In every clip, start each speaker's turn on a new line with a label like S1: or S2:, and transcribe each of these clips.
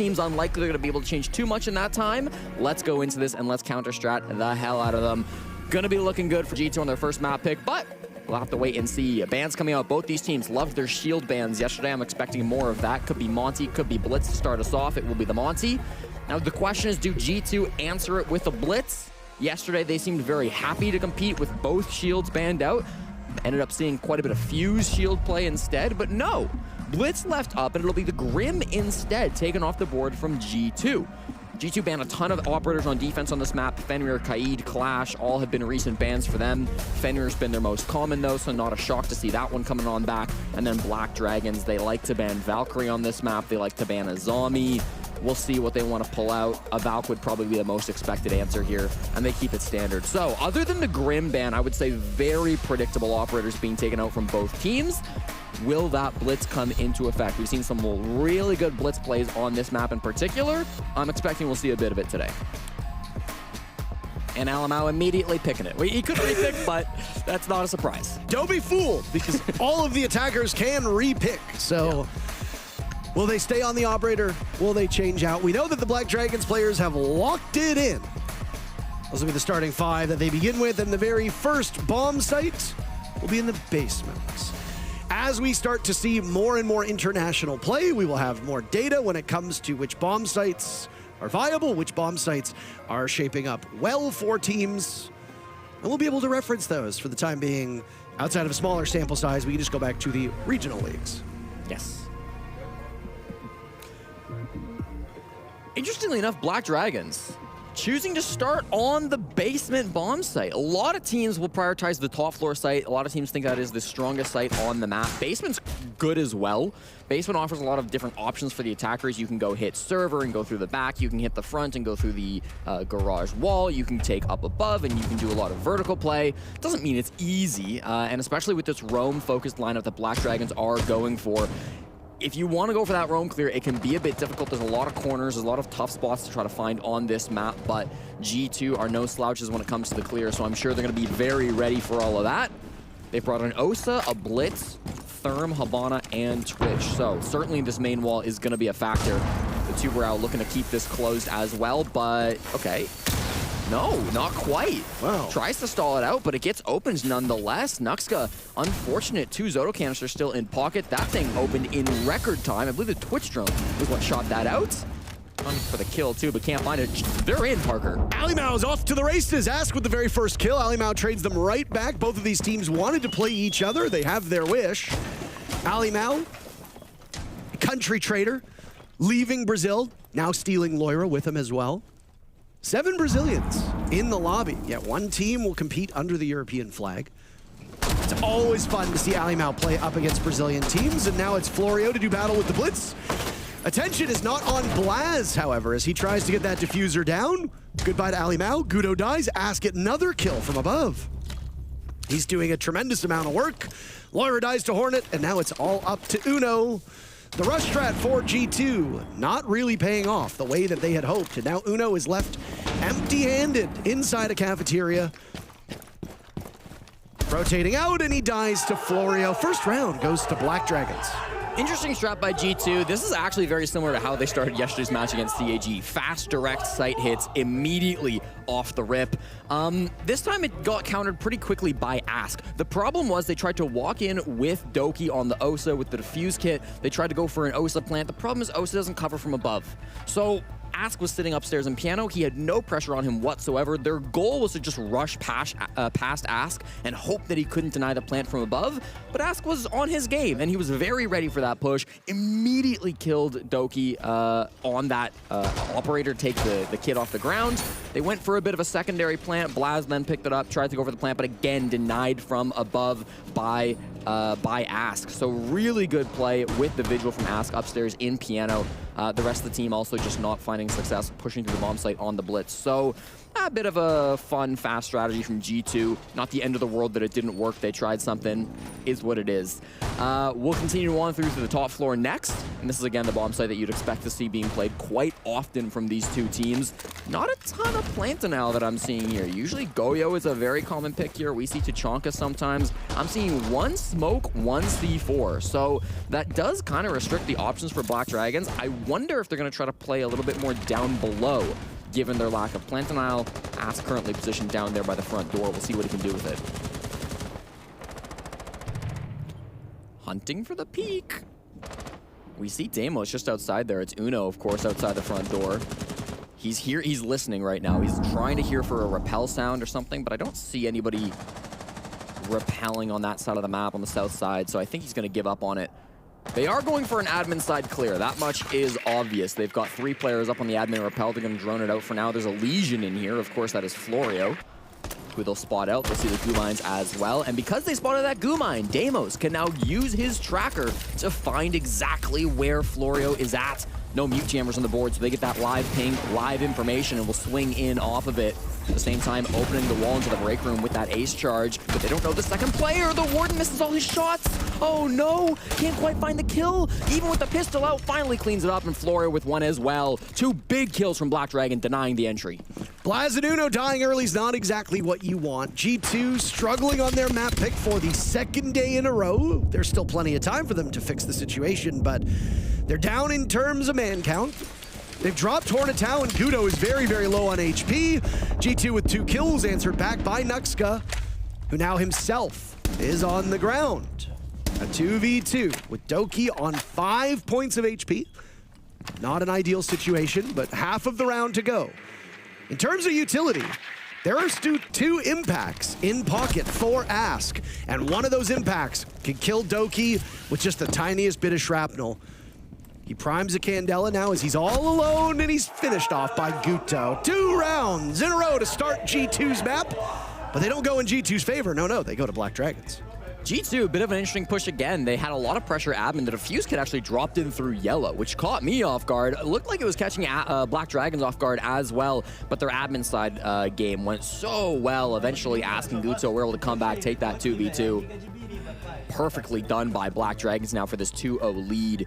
S1: seems unlikely they're going to be able to change too much in that time. Let's go into this and let's counter-strat the hell out of them. Going to be looking good for G2 on their first map pick, but we'll have to wait and see. Bans coming out. Both these teams loved their shield bans yesterday. I'm expecting more of that. Could be Monty, could be Blitz to start us off. It will be the Monty. Now the question is, do G2 answer it with a Blitz? Yesterday they seemed very happy to compete with both shields banned out. Ended up seeing quite a bit of Fuse shield play instead, but no. Blitz left up, and it'll be the Grim instead, taken off the board from G2. G2 banned a ton of operators on defense on this map. Fenrir, Kaid, Clash, all have been recent bans for them. Fenrir's been their most common though, so not a shock to see that one coming on back. And then Black Dragons, they like to ban Valkyrie on this map. They like to ban a Zombie. We'll see what they want to pull out. A Valk would probably be the most expected answer here, and they keep it standard. So other than the Grim ban, I would say very predictable operators being taken out from both teams. Will that Blitz come into effect? We've seen some really good Blitz plays on this map in particular. I'm expecting we'll see a bit of it today. And Alamau immediately picking it. He could repick, but that's not a surprise.
S2: Don't be fooled, because all of the attackers can repick. So will they stay on the operator? Will they change out? We know that the Black Dragons players have locked it in. Those will be the starting 5 that they begin with, and the very first bomb site will be in the basement. As we start to see more and more international play, we will have more data when it comes to which bomb sites are viable, which bomb sites are shaping up well for teams, and we'll be able to reference those. For the time being, outside of a smaller sample size, we can just go back to the regional leagues.
S1: Yes. Interestingly enough, Black Dragons choosing to start on the basement bomb site. A lot of teams will prioritize the top floor site. A lot of teams think that is the strongest site on the map. Basement's good as well. Basement offers a lot of different options for the attackers. You can go hit server and go through the back. You can hit the front and go through the garage wall. You can take up above and you can do a lot of vertical play. Doesn't mean it's easy, and especially with this roam-focused lineup that Black Dragons are going for, if you want to go for that roam clear, it can be a bit difficult. There's a lot of corners, there's a lot of tough spots to try to find on this map, but G2 are no slouches when it comes to the clear, so I'm sure they're going to be very ready for all of that. They brought an Osa, a Blitz, Therm, Habana, and Twitch, so certainly this main wall is going to be a factor. The two were out looking to keep this closed as well, but okay. No, not quite.
S2: Wow. Tries
S1: to stall it out, but it gets opened nonetheless. Nuxka, unfortunate, 2 Zoto canisters still in pocket. That thing opened in record time. I believe the Twitch drone was what shot that out. For the kill too, but can't find it. They're in, Parker.
S2: Alimau is off to the races. Ask with the very first kill. Alimau trades them right back. Both of these teams wanted to play each other. They have their wish. Alimau, country trader, leaving Brazil, now stealing Loira with him as well. 7 Brazilians in the lobby, yet one team will compete under the European flag. It's always fun to see Alimau play up against Brazilian teams, and now it's Florio to do battle with the Blitz. Attention is not on Blaz, however, as he tries to get that diffuser down. Goodbye to Alimau. Gudo dies. Ask it another kill from above. He's doing a tremendous amount of work. Loira dies to Hornet, and now it's all up to Uno. The rush strat for G2 not really paying off the way that they had hoped, and now Uno is left empty-handed inside a cafeteria. Rotating out, and he dies to Florio. First round goes to Black Dragons.
S1: Interesting strat by G2. This is actually very similar to how they started yesterday's match against CAG. Fast, direct sight hits immediately off the rip. This time it got countered pretty quickly by Ask. The problem was they tried to walk in with Doki on the Osa with the defuse kit. They tried to go for an Osa plant. The problem is Osa doesn't cover from above. So Ask was sitting upstairs in piano. He had no pressure on him whatsoever. Their goal was to just rush past Ask and hope that he couldn't deny the plant from above. But Ask was on his game, and he was very ready for that push. Immediately killed Doki on that operator, take the kid off the ground. They went for a bit of a secondary plant. Blaz then picked it up, tried to go for the plant, but again denied from above by Ask. So really good play with the vigil from Ask upstairs in piano. The rest of the team also just not finding success pushing through the bomb site on the Blitz. So a bit of a fun, fast strategy from G2. Not the end of the world that it didn't work. They tried something, is what it is. We'll continue on through to the top floor next. And this is, again, the bomb site that you'd expect to see being played quite often from these two teams. Not a ton of Plantanal that I'm seeing here. Usually Goyo is a very common pick here. We see Tachanka sometimes. I'm seeing 1 smoke, 1 C4. So that does kind of restrict the options for Black Dragons. I wonder if they're going to try to play a little bit more down below, given their lack of Plantinile. Ass currently positioned down there by the front door. We'll see what he can do with it. Hunting for the peak. We see Deimos just outside there. It's Uno, of course, outside the front door. He's here. He's listening right now. He's trying to hear for a rappel sound or something, but I don't see anybody rappelling on that side of the map on the south side, so I think he's going to give up on it. They are going for an admin side clear. That much is obvious. They've got 3 players up on the admin rappel. They're going to drone it out for now. There's a Legion in here. Of course, that is Florio, who they'll spot out. They'll see the goo mines as well. And because they spotted that goo mine, Deimos can now use his tracker to find exactly where Florio is at. No mute jammers on the board, so they get that live ping, live information, and will swing in off of it. At the same time, opening the wall into the break room with that ace charge, but they don't know the second player. The Warden misses all his shots. Oh no, can't quite find the kill. Even with the pistol out, finally cleans it up, and Florio with one as well. 2 big kills from Black Dragon, denying the entry.
S2: Blaz and Uno dying early is not exactly what you want. G2 struggling on their map pick for the second day in a row. There's still plenty of time for them to fix the situation, but they're down in terms of man count. They've dropped Hornetau, and Gudo is very, very low on HP. G2 with 2 kills answered back by Nuxka, who now himself is on the ground. A 2v2 with Doki on 5 points of HP. Not an ideal situation, but half of the round to go. In terms of utility, there are 2 impacts in pocket for Ask, and one of those impacts can kill Doki with just the tiniest bit of shrapnel. He primes a Candela now as he's all alone, and he's finished off by Guto. 2 rounds in a row to start G2's map, but they don't go in G2's favor. No, they go to Black Dragons.
S1: G2, a bit of an interesting push again. They had a lot of pressure admin. The defuse kit actually dropped in through yellow, which caught me off guard. It looked like it was catching Black Dragons off guard as well, but their admin side game went so well. Eventually, Ask and Guto were able to come back, take that 2v2. Perfectly done by Black Dragons now for this 2-0 lead.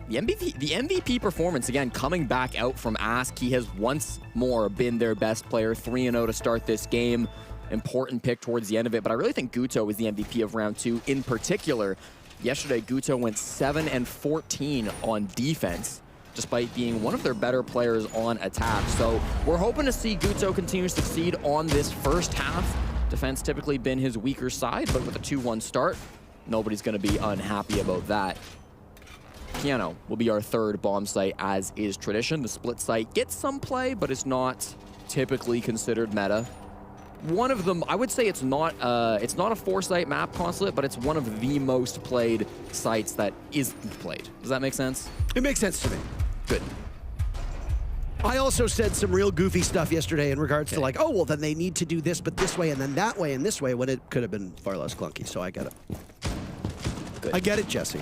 S1: The MVP performance, again, coming back out from Ask. He has once more been their best player, 3-0 to start this game. Important pick towards the end of it, but I really think Guto is the MVP of round 2 in particular. Yesterday, Guto went 7-14 on defense, despite being one of their better players on attack. So we're hoping to see Guto continue to succeed on this first half. Defense typically been his weaker side, but with a 2-1 start, nobody's going to be unhappy about that. Piano will be our 3rd bomb site, as is tradition. The split site gets some play, but it's not typically considered meta. One of them, I would say it's not a 4-site map, Consulate, but it's one of the most played sites that isn't played. Does that make sense?
S2: It makes sense to me.
S1: Good.
S2: I also said some real goofy stuff yesterday in regards to like, oh, well, then they need to do this, but this way, and then that way, and this way, when it could have been far less clunky, so I get it.
S1: Good.
S2: I get it, Jesse.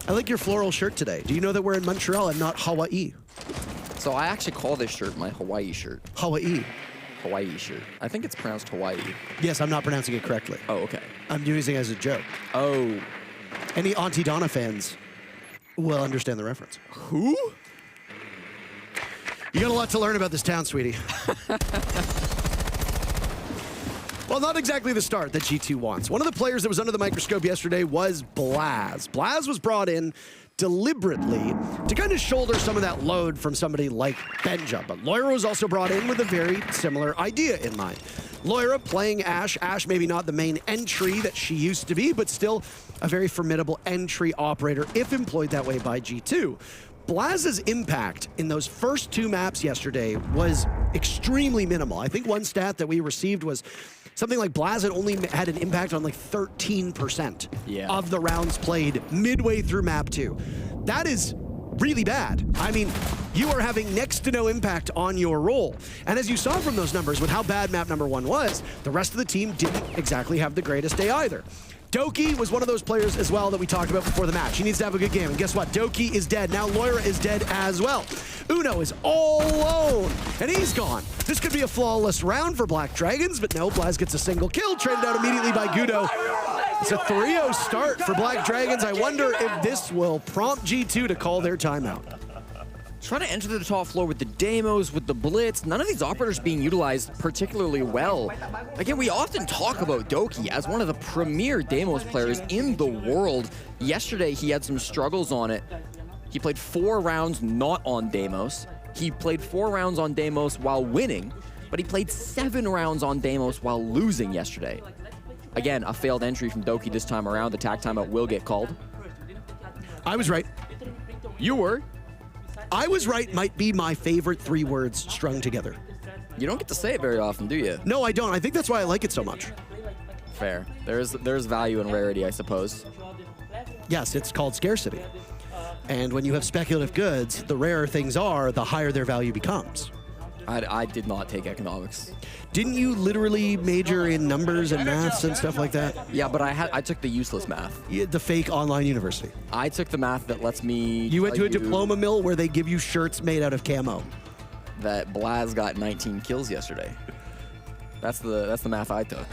S2: I like your floral shirt today. Do you know that we're in Montreal and not Hawaii?
S1: So I actually call this shirt my Hawaii shirt.
S2: Hawaii.
S1: Hawaii shirt. I think it's pronounced Hawaii.
S2: Yes, I'm not pronouncing it correctly.
S1: Oh, okay.
S2: I'm using it as a joke.
S1: Oh.
S2: Any Auntie Donna fans will understand the reference.
S1: Who?
S2: You got a lot to learn about this town, sweetie. Well, not exactly the start that G2 wants. One of the players that was under the microscope yesterday was Blaz. Blaz was brought in deliberately to kind of shoulder some of that load from somebody like Benja. But Lair was also brought in with a very similar idea in mind. Lair playing Ashe. Ashe maybe not the main entry that she used to be, but still a very formidable entry operator if employed that way by G2. Blaz's impact in those first 2 maps yesterday was extremely minimal. I think one stat that we received was something like Blaz had only had an impact on like 13% of the rounds played midway through map 2. That is really bad. I mean, you are having next to no impact on your role. And as you saw from those numbers with how bad map number 1 was, the rest of the team didn't exactly have the greatest day either. Doki was one of those players as well that we talked about before the match. He needs to have a good game. And guess what? Doki is dead. Now Lair is dead as well. Uno is all alone, and he's gone. This could be a flawless round for Black Dragons, but no, Blaz gets a single kill, traded out immediately by Gudo. It's a 3-0 start for Black Dragons. I wonder if this will prompt G2 to call their timeout.
S1: Trying to enter the top floor with the Deimos, with the Blitz. None of these operators being utilized particularly well. Again, we often talk about Doki as one of the premier Deimos players in the world. Yesterday, he had some struggles on it. He played 4 rounds not on Deimos. He played 4 rounds on Deimos while winning, but he played 7 rounds on Deimos while losing yesterday. Again, a failed entry from Doki this time around. The tack timeout will get called.
S2: I was right.
S1: You were.
S2: I was right might be my favorite 3 words strung together.
S1: You don't get to say it very often, do you?
S2: No, I don't. I think that's why I like it so much.
S1: Fair. There's value in rarity, I suppose.
S2: Yes, it's called scarcity. And when you have speculative goods, the rarer things are, the higher their value becomes.
S1: I did not take economics.
S2: Didn't you literally major in numbers and maths and stuff like that?
S1: Yeah, but I took the useless math.
S2: The fake online university.
S1: I took the math that lets me.
S2: You went to a diploma mill where they give you shirts made out of camo.
S1: That Blaz got 19 kills yesterday. That's the math I took.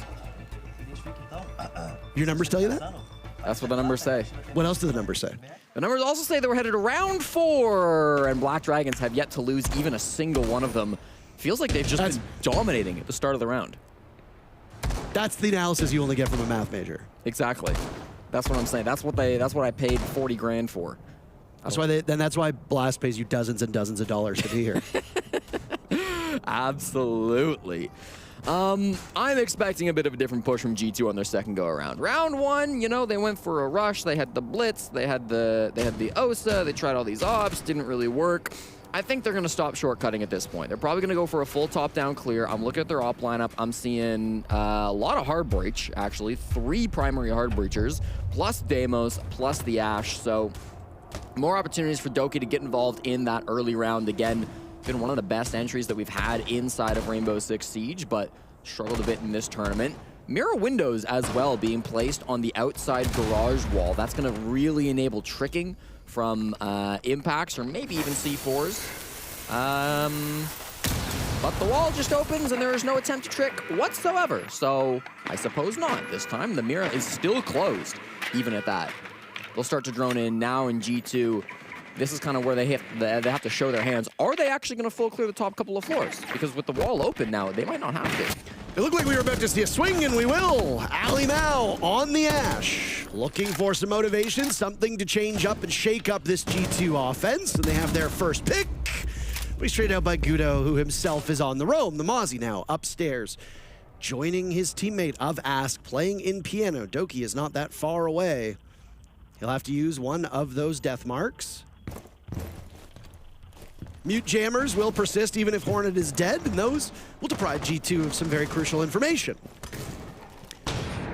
S2: Your numbers tell you that?
S1: That's what the numbers say.
S2: What else do the numbers say?
S1: The numbers also say that we're headed to round 4, and Black Dragons have yet to lose even a single one of them. Feels like they've just been dominating at the start of the round.
S2: That's the analysis you only get from a math major.
S1: Exactly. That's what I'm saying. That's what I paid 40 grand for.
S2: That's why Blast pays you dozens and dozens of dollars to be here.
S1: Absolutely. I'm expecting a bit of a different push from G2 on their second go around. Round 1, you know, they went for a rush. They had the blitz, they had the OSA, they tried all these ops, didn't really work. I think they're going to stop shortcutting at this point. They're probably going to go for a full top-down clear. I'm looking at their op lineup. I'm seeing a lot of hard breach, actually. 3 primary hard breachers, plus Deimos, plus the Ashe. So more opportunities for Doki to get involved in that early round. Again, been one of the best entries that we've had inside of Rainbow Six Siege, but struggled a bit in this tournament. Mirror windows as well being placed on the outside garage wall. That's going to really enable tricking from impacts or maybe even C4s. But the wall just opens and there is no attempt to trick whatsoever. So I suppose not this time. The mirror is still closed, even at that. They'll start to drone in now in G2. This is kind of where they have to show their hands. Are they actually going to full clear the top couple of floors? Because with the wall open now, they might not have to.
S2: It looked like we were about to see a swing, and we will. Ali Mao on the Ashe, looking for some motivation, something to change up and shake up this G2 offense, and they have their first pick. We straight out by Gudo, who himself is on the roam. The Mozzie now upstairs, joining his teammate of Ask, playing in piano. Doki is not that far away. He'll have to use one of those death marks. Mute jammers will persist even if Hornet is dead, and those will deprive G2 of some very crucial information.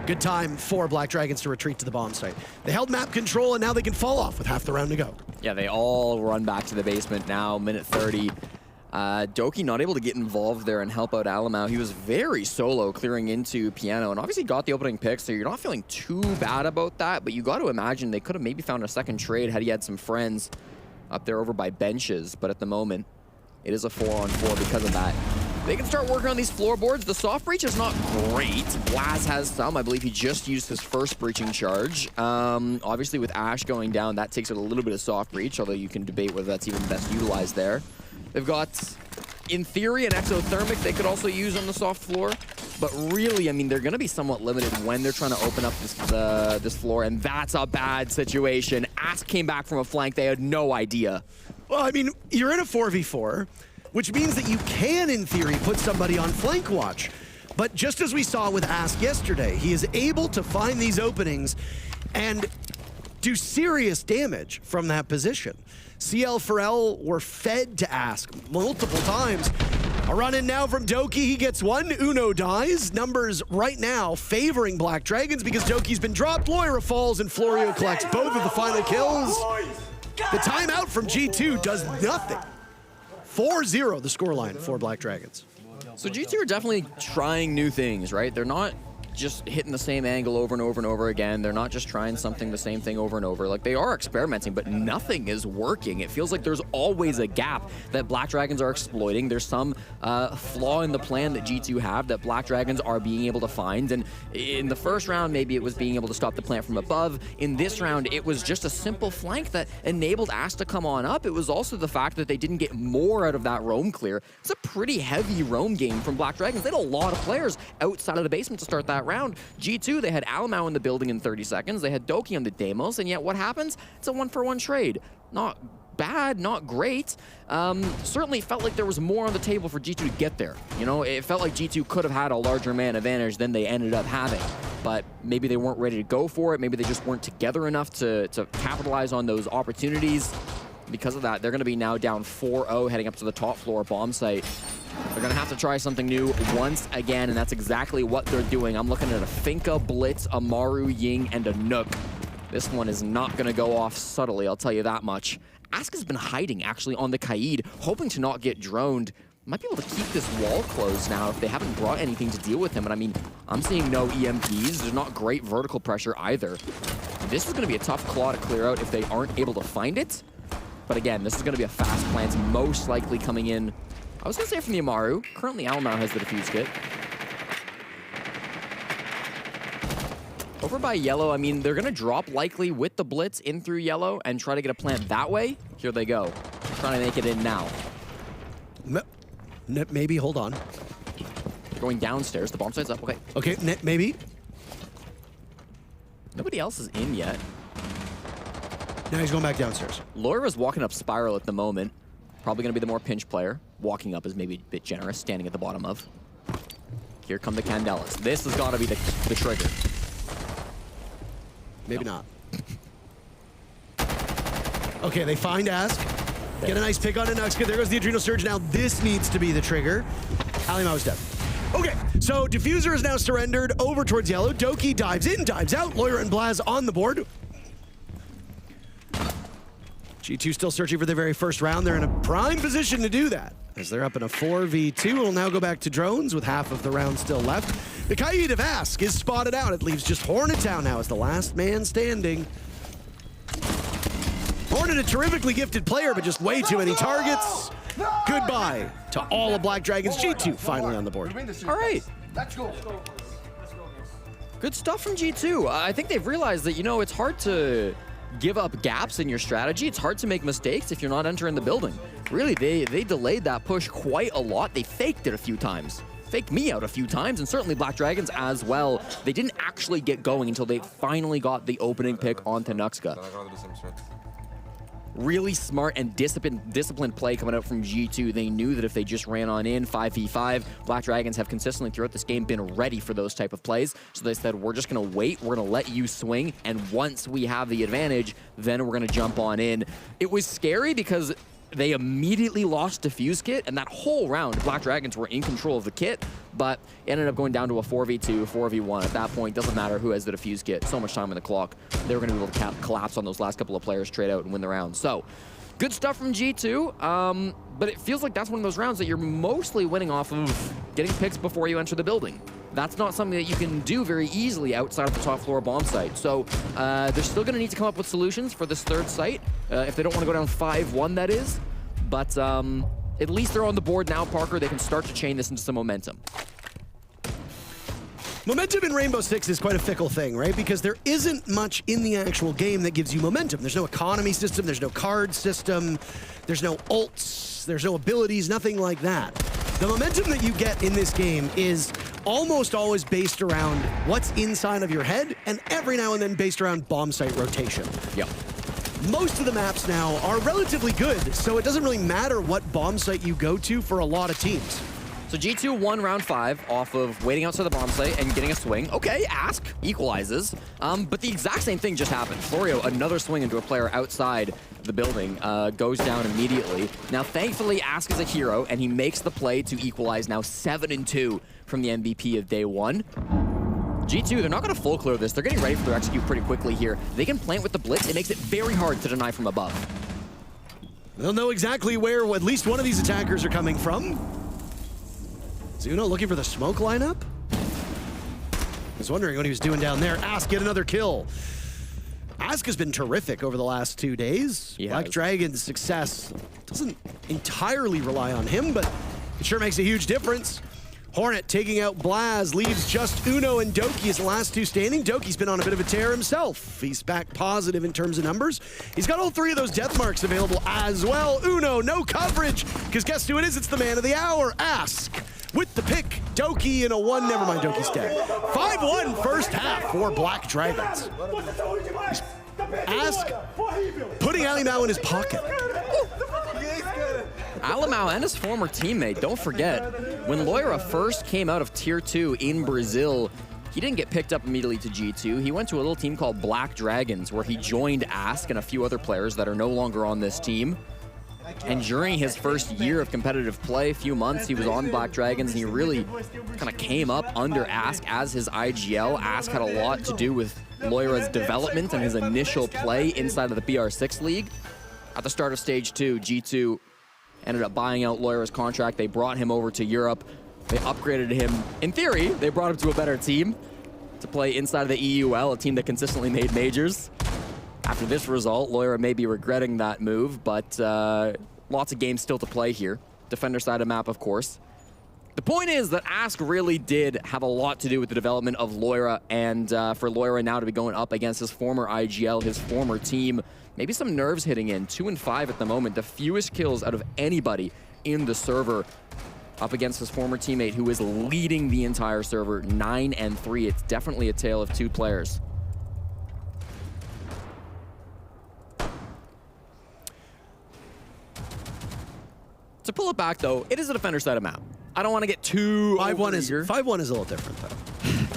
S2: Good time for Black Dragons to retreat to the bomb site. They held map control, and now they can fall off with half the round to go.
S1: Yeah, they all run back to the basement now, minute 30. Doki not able to get involved there and help out Alamau. He was very solo clearing into piano, and obviously got the opening pick, so you're not feeling too bad about that, but you got to imagine they could have maybe found a second trade had he had some friends up there over by benches, but at the moment, it is a 4-on-4 because of that. They can start working on these floorboards. The soft breach is not great. Blaz has some. I believe he just used his first breaching charge. Obviously, with Ashe going down, that takes out a little bit of soft breach, although you can debate whether that's even best utilized there. They've got, in theory, an exothermic they could also use on the soft floor. But really, I mean, they're going to be somewhat limited when they're trying to open up this floor, and that's a bad situation. Ask came back from a flank. They had no idea.
S2: Well, I mean, you're in a 4v4, which means that you can, in theory, put somebody on flank watch. But just as we saw with Ask yesterday, he is able to find these openings and do serious damage from that position. CL Pharrell were fed to Ask multiple times. A run in now from Doki, he gets one, Uno dies. Numbers right now favoring Black Dragons because Doki's been dropped, Loira falls, and Florio collects both of the final kills. The timeout from G2 does nothing. 4-0 the scoreline for Black Dragons.
S1: So G2 are definitely trying new things, right? They're not just hitting the same angle over and over and over again. They're not just trying the same thing over and over. Like, they are experimenting, but nothing is working. It feels like there's always a gap that Black Dragons are exploiting. There's some flaw in the plan that G2 have that Black Dragons are being able to find. And in the first round, maybe it was being able to stop the plant from above. In this round, it was just a simple flank that enabled Ask to come on up. It was also the fact that they didn't get more out of that roam clear. It's a pretty heavy roam game from Black Dragons. They had a lot of players outside of the basement to start that round. G2, they had Alamau in the building in 30 seconds. They had Doki on the Deimos, and yet what happens? It's a 1-for-1 trade. Not bad, not great. Certainly felt like there was more on the table for G2 to get there. You know, it felt like G2 could have had a larger man advantage than they ended up having. But maybe they weren't ready to go for it. Maybe they just weren't together enough to capitalize on those opportunities. Because of that, they're going to be now down 4-0 heading up to the top floor bomb site. They're going to have to try something new once again, and that's exactly what they're doing. I'm looking at a Finka, Blitz, Amaru, Ying, and a Nook. This one is not going to go off subtly, I'll tell you that much. Ask has been hiding, actually, on the Kaid, hoping to not get droned. Might be able to keep this wall closed now if they haven't brought anything to deal with him. And I mean, I'm seeing no EMPs. There's not great vertical pressure either. This is going to be a tough claw to clear out if they aren't able to find it. But again, this is going to be a fast plant, most likely coming in. I was going to say from the Amaru. Currently, Almau has the defuse kit. Over by yellow, I mean, they're going to drop likely with the blitz in through yellow and try to get a plant that way. Here they go. Trying to make it in now.
S2: Maybe, hold on.
S1: They're going downstairs. The bomb site's up. Okay.
S2: Okay, maybe.
S1: Nobody else is in yet.
S2: Now he's going back downstairs.
S1: Lair is walking up spiral at the moment. Probably going to be the more pinch player. Walking up is maybe a bit generous, standing at the bottom of. Here come the Candelas. This has got to be the trigger.
S2: Maybe not. Okay, they find Ask. Get a nice pick on it. There goes the Adrenal Surge. Now this needs to be the trigger. Alimau is dead. Okay, so Diffuser is now surrendered over towards yellow. Doki dives in, dives out. Lair and Blaz on the board. G2 still searching for their very first round. They're in a prime position to do that, as they're up in a 4v2. It'll now go back to drones with half of the round still left. The Kaid of Ask is spotted out. It leaves just Hornet Town now as the last man standing. Hornet, a terrifically gifted player, but just way too many targets. Goodbye to all of Black Dragon's. G2 finally on the board.
S1: All right.
S3: Let's go.
S1: Good stuff from G2. I think they've realized that, you know, it's hard to give up gaps in your strategy. It's hard to make mistakes if you're not entering the building. Really, they delayed that push quite a lot. They faked it a few times. Faked me out a few times, and certainly Black Dragons as well. They didn't actually get going until they finally got the opening pick onto Nuxka. Really smart and disciplined play coming out from G2. They knew that if they just ran on in 5v5, Black Dragons have consistently throughout this game been ready for those type of plays. So they said, we're just going to wait. We're going to let you swing. And once we have the advantage, then we're going to jump on in. It was scary because they immediately lost Diffuse Kit, and that whole round, Black Dragons were in control of the kit, but it ended up going down to a 4v2, 4v1. At that point, doesn't matter who has the Diffuse Kit. So much time on the clock. They were going to be able to collapse on those last couple of players, trade out, and win the round. So, good stuff from G2, but it feels like that's one of those rounds that you're mostly winning off of getting picks before you enter the building. That's not something that you can do very easily outside of the top floor bomb site. So they're still going to need to come up with solutions for this third site, if they don't want to go down 5-1, that is. But at least they're on the board now, Parker. They can start to chain this into some momentum.
S2: Momentum in Rainbow Six is quite a fickle thing, right? Because there isn't much in the actual game that gives you momentum. There's no economy system, there's no card system, there's no ults, there's no abilities, nothing like that. The momentum that you get in this game is almost always based around what's inside of your head, and every now and then based around bomb site rotation.
S1: Yep.
S2: Most of the maps now are relatively good, so it doesn't really matter what bomb site you go to for a lot of teams.
S1: So G2 won round 5 off of waiting outside the bomb site and getting a swing. Okay, Ask equalizes, but the exact same thing just happened. Florio, another swing into a player outside the building, goes down immediately. Now, thankfully, Ask is a hero, and he makes the play to equalize now 7-2 from the MVP of day 1. G2, they're not going to full clear this. They're getting ready for their execute pretty quickly here. They can plant with the blitz. It makes it very hard to deny from above.
S2: They'll know exactly where at least one of these attackers are coming from. Zuno looking for the smoke lineup? I was wondering what he was doing down there. Ask, get another kill. Ask has been terrific over the last 2 days. Black Dragon's success doesn't entirely rely on him, but it sure makes a huge difference. Hornet taking out Blaz, leaves just Uno and Doki as the last two standing. Doki's been on a bit of a tear himself. He's back positive in terms of numbers. He's got all 3 of those death marks available as well. Uno, no coverage, because guess who it is? It's the man of the hour, Ask. With the pick, Doki in a 1, never mind, Doki's dead. 5-1 first half for Black Dragons. Ask putting Alimau in his pocket.
S1: Alimau and his former teammate, don't forget, when Loira first came out of Tier 2 in Brazil, he didn't get picked up immediately to G2. He went to a little team called Black Dragons, where he joined Ask and a few other players that are no longer on this team. And during his first year of competitive play, few months, he was on Black Dragons, and he really kind of came up under Ask as his IGL. Ask had a lot to do with Loira's development and his initial play inside of the BR6 League. At the start of Stage 2, G2 ended up buying out Loira's contract. They brought him over to Europe. They upgraded him. In theory, they brought him to a better team to play inside of the EUL, a team that consistently made majors. After this result, Loira may be regretting that move, but lots of games still to play here. Defender side of map, of course. The point is that Ask really did have a lot to do with the development of Loira, and for Loira now to be going up against his former IGL, his former team, maybe some nerves hitting in. 2-5 at the moment, the fewest kills out of anybody in the server, up against his former teammate who is leading the entire server, 9-3. It's definitely a tale of two players. To pull it back, though, it is a defender side of map. I don't want to get too
S2: 5-1 is a little different, though.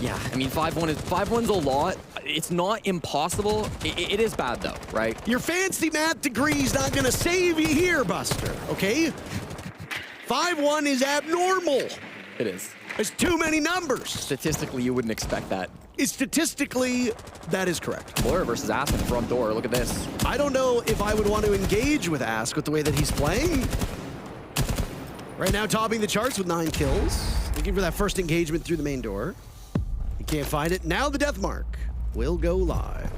S1: Yeah, I mean, 5-1's a lot. It's not impossible. It is bad, though, right?
S2: Your fancy math degree's not going to save you here, Buster, okay? 5-1 is abnormal.
S1: It is.
S2: There's too many numbers.
S1: Statistically, you wouldn't expect that.
S2: Statistically, that is correct.
S1: Loira versus Ask in the front door. Look at this.
S2: I don't know if I would want to engage with Ask with the way that he's playing. Right now, topping the charts with 9 kills. Looking for that first engagement through the main door. He can't find it. Now the death mark will go live.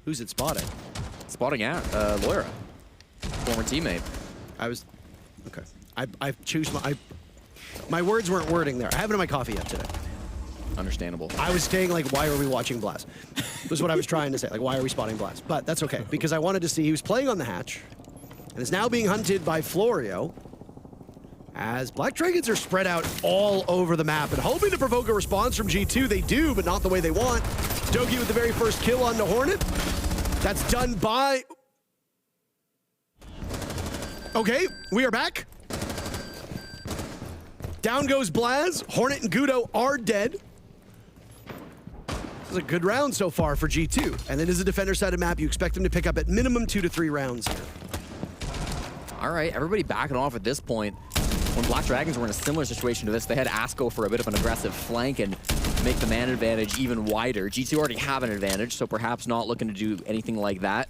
S2: Who's it spotting?
S1: Spotting out Loira, former teammate.
S2: Okay. I choose my words weren't wording there. I haven't had my coffee yet today.
S1: Understandable.
S2: I was saying, like, why are we watching Blast? Was what I was trying to say. Like, why are we spotting Blast? But that's okay, because I wanted to see he was playing on the hatch and is now being hunted by Florio as Black Dragons are spread out all over the map and hoping to provoke a response from G2. They do, but not the way they want. Doki with the very first kill on the Hornet. That's done by... Okay, we are back. Down goes Blaz. Hornet and Gudo are dead. This is a good round so far for G2. And it is a defender-sided map. You expect them to pick up at minimum 2 to 3 rounds here.
S1: All right, everybody backing off at this point. When Black Dragons were in a similar situation to this, they had Ask go for a bit of an aggressive flank and make the man advantage even wider. G2 already have an advantage, so perhaps not looking to do anything like that.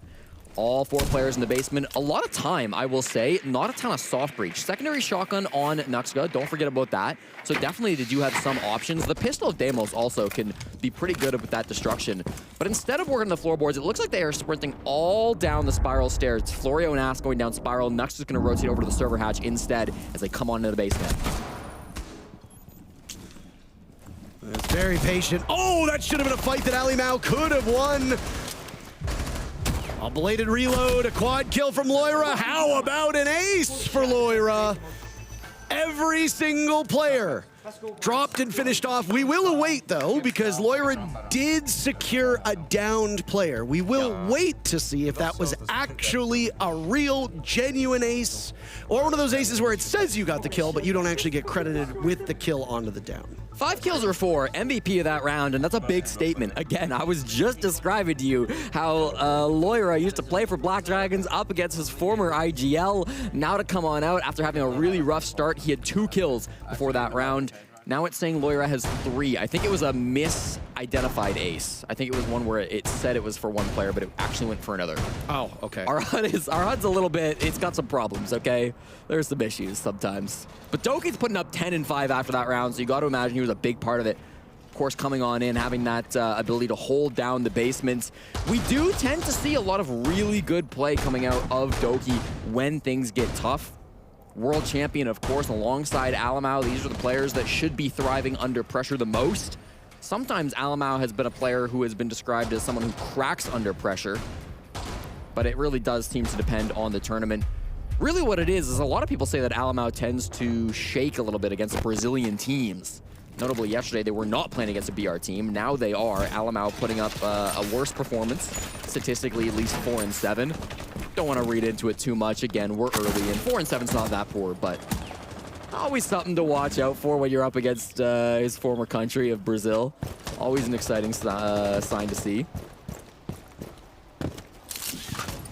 S1: All 4 players in the basement. A lot of time, I will say. Not a ton of soft breach. Secondary shotgun on Nuxga. Don't forget about that. So definitely they do have some options. The Pistol of Deimos also can be pretty good with that destruction. But instead of working the floorboards, it looks like they are sprinting all down the spiral stairs. It's Florio and Ask going down spiral. Nux is going to rotate over to the server hatch instead as they come on into the basement.
S2: It's very patient. Oh, that should have been a fight that Alimau could have won. A belated reload, a quad kill from Loira. How about an ace for Loira? Every single player dropped and finished off. We will await, though, because Loira did secure a downed player. We will wait to see if that was actually a real, genuine ace, or one of those aces where it says you got the kill, but you don't actually get credited with the kill onto the down.
S1: 5 kills or 4, MVP of that round, and that's a big statement. Again, I was just describing to you how Loira used to play for Black Dragons up against his former IGL. Now to come on out after having a really rough start, he had 2 kills before that round. Now it's saying Loira has 3. I think it was a misidentified ace. I think it was one where it said it was for one player, but it actually went for another.
S2: Oh, okay.
S1: Our HUD's a little bit, it's got some problems, okay? There's some issues sometimes. But Doki's putting up 10-5 after that round, so you got to imagine he was a big part of it. Of course, coming on in, having that ability to hold down the basements. We do tend to see a lot of really good play coming out of Doki when things get tough. World champion, of course, alongside Alimau. These are the players that should be thriving under pressure the most. Sometimes Alimau has been a player who has been described as someone who cracks under pressure, but it really does seem to depend on the tournament. Really what it is a lot of people say that Alimau tends to shake a little bit against Brazilian teams. Notably, yesterday they were not playing against a BR team. Now they are. Alamau putting up a worse performance, statistically at least 4-7. Don't want to read into it too much. Again, we're early, and 4-7's not that poor, but always something to watch out for when you're up against his former country of Brazil. Always an exciting sign to see.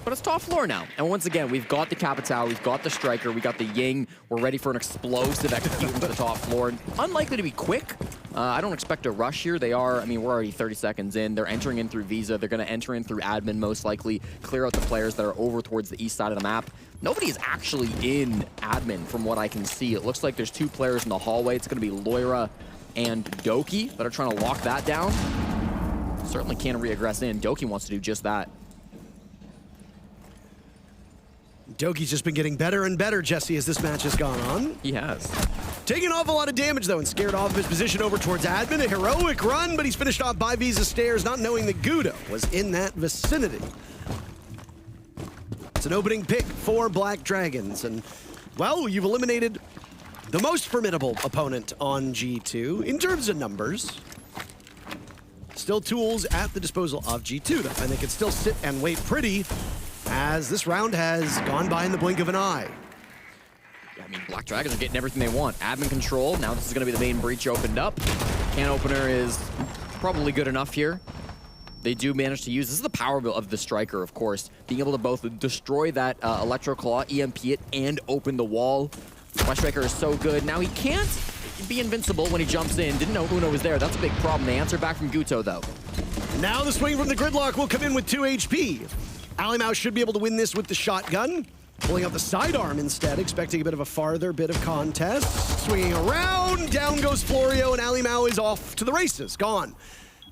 S1: But it's top floor now. And once again, we've got the Capitao, we've got the Striker, we got the Ying. We're ready for an explosive execution to the top floor. Unlikely to be quick. I don't expect a rush here. They are, I mean, we're already 30 seconds in. They're entering in through Visa. They're going to enter in through admin, most likely. Clear out the players that are over towards the east side of the map. Nobody is actually in admin from what I can see. It looks like there's 2 players in the hallway. It's going to be Lair and Doki that are trying to lock that down. Certainly can't re-aggress in. Doki wants to do just that.
S2: Doki's just been getting better and better, Jesse, as this match has gone on.
S1: He has.
S2: Taking off a lot of damage, though, and scared off of his position over towards admin. A heroic run, but he's finished off by Visa stairs, not knowing that Gudo was in that vicinity. It's an opening pick for Black Dragons, and, well, you've eliminated the most formidable opponent on G2 in terms of numbers. Still tools at the disposal of G2, though, and they can still sit and wait pretty, as this round has gone by in the blink of an eye.
S1: Yeah, I mean, Black Dragons are getting everything they want. Admin control, now this is going to be the main breach opened up. Can opener is probably good enough here. They do manage to use, this is the power of the Striker, of course, being able to both destroy that Electro Claw, EMP it, and open the wall. My Striker is so good. Now he can't be invincible when he jumps in. Didn't know Uno was there. That's a big problem. They answer back from Guto, though.
S2: Now the swing from the Gridlock will come in with 2 HP. Alimau should be able to win this with the shotgun. Pulling out the sidearm instead, expecting a bit of a farther bit of contest. Swinging around, down goes Florio, and Alimau is off to the races. Gone.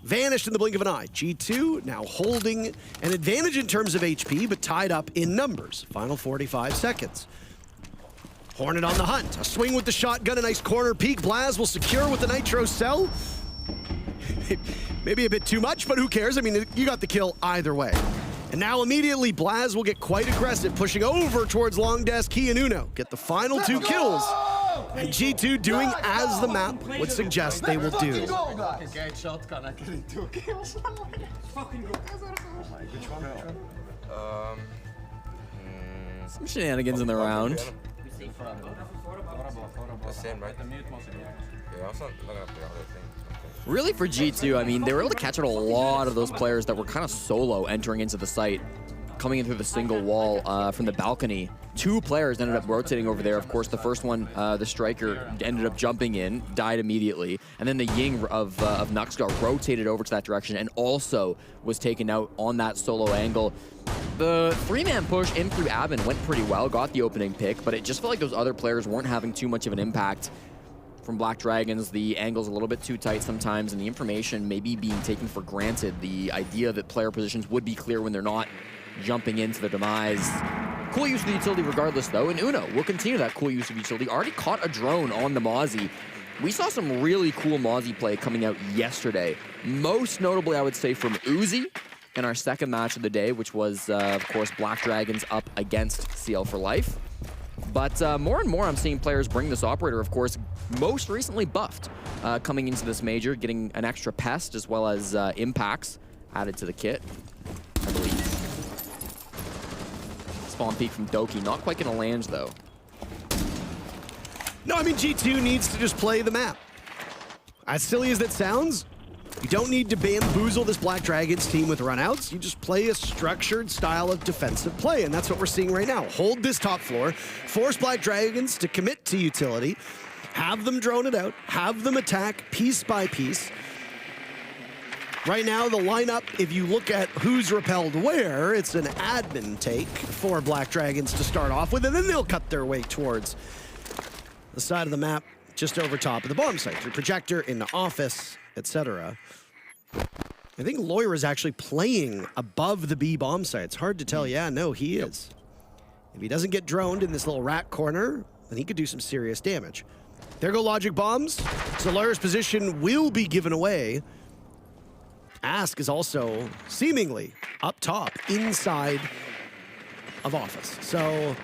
S2: Vanished in the blink of an eye. G2 now holding an advantage in terms of HP, but tied up in numbers. Final 45 seconds. Hornet on the hunt. A swing with the shotgun, a nice corner peek. Blaz will secure with the Nitro Cell. Maybe a bit too much, but who cares? I mean, you got the kill either way. And now immediately, Blaz will get quite aggressive, pushing over towards long desk. He and Uno get the final 2 kills. And G2 doing as the map would suggest they will do.
S1: Some shenanigans in the round. Really, for G2, I mean, they were able to catch out a lot of those players that were kind of solo entering into the site, coming in through the single wall from the balcony. 2 players ended up rotating over there. Of course, the first one, the Striker, ended up jumping in, died immediately. And then the Ying of Nuxgar rotated over to that direction and also was taken out on that solo angle. The 3-man push in through admin went pretty well, got the opening pick, but it just felt like those other players weren't having too much of an impact. From Black Dragons, the angle's a little bit too tight sometimes, and the information may be being taken for granted. The idea that player positions would be clear when they're not jumping into their demise. Cool use of the utility regardless, though, and Uno will continue that cool use of utility. Already caught a drone on the Mozzie. We saw some really cool Mozzie play coming out yesterday. Most notably, I would say, from Uzi in our second match of the day, which was, of course, Black Dragons up against CL for Life. But more and more I'm seeing players bring this operator, of course, most recently buffed, coming into this major, getting an extra pest as well as impacts added to the kit, I believe. Spawn peek from Doki, not quite gonna land though.
S2: No, I mean, G2 needs to just play the map. As silly as that sounds, you don't need to bamboozle this Black Dragons team with runouts. You just play a structured style of defensive play, and that's what we're seeing right now. Hold this top floor, force Black Dragons to commit to utility, have them drone it out, have them attack piece by piece. Right now, the lineup, if you look at who's repelled where, it's an admin take for Black Dragons to start off with, and then they'll cut their way towards the side of the map just over top of the bomb site, through projector, into office, etc. I think Lair is actually playing above the B bomb site. It's hard to tell. Yeah, no, he is. If he doesn't get droned in this little rat corner, then he could do some serious damage. There go logic bombs. So Lair's position will be given away. Ask is also seemingly up top, inside of office. So,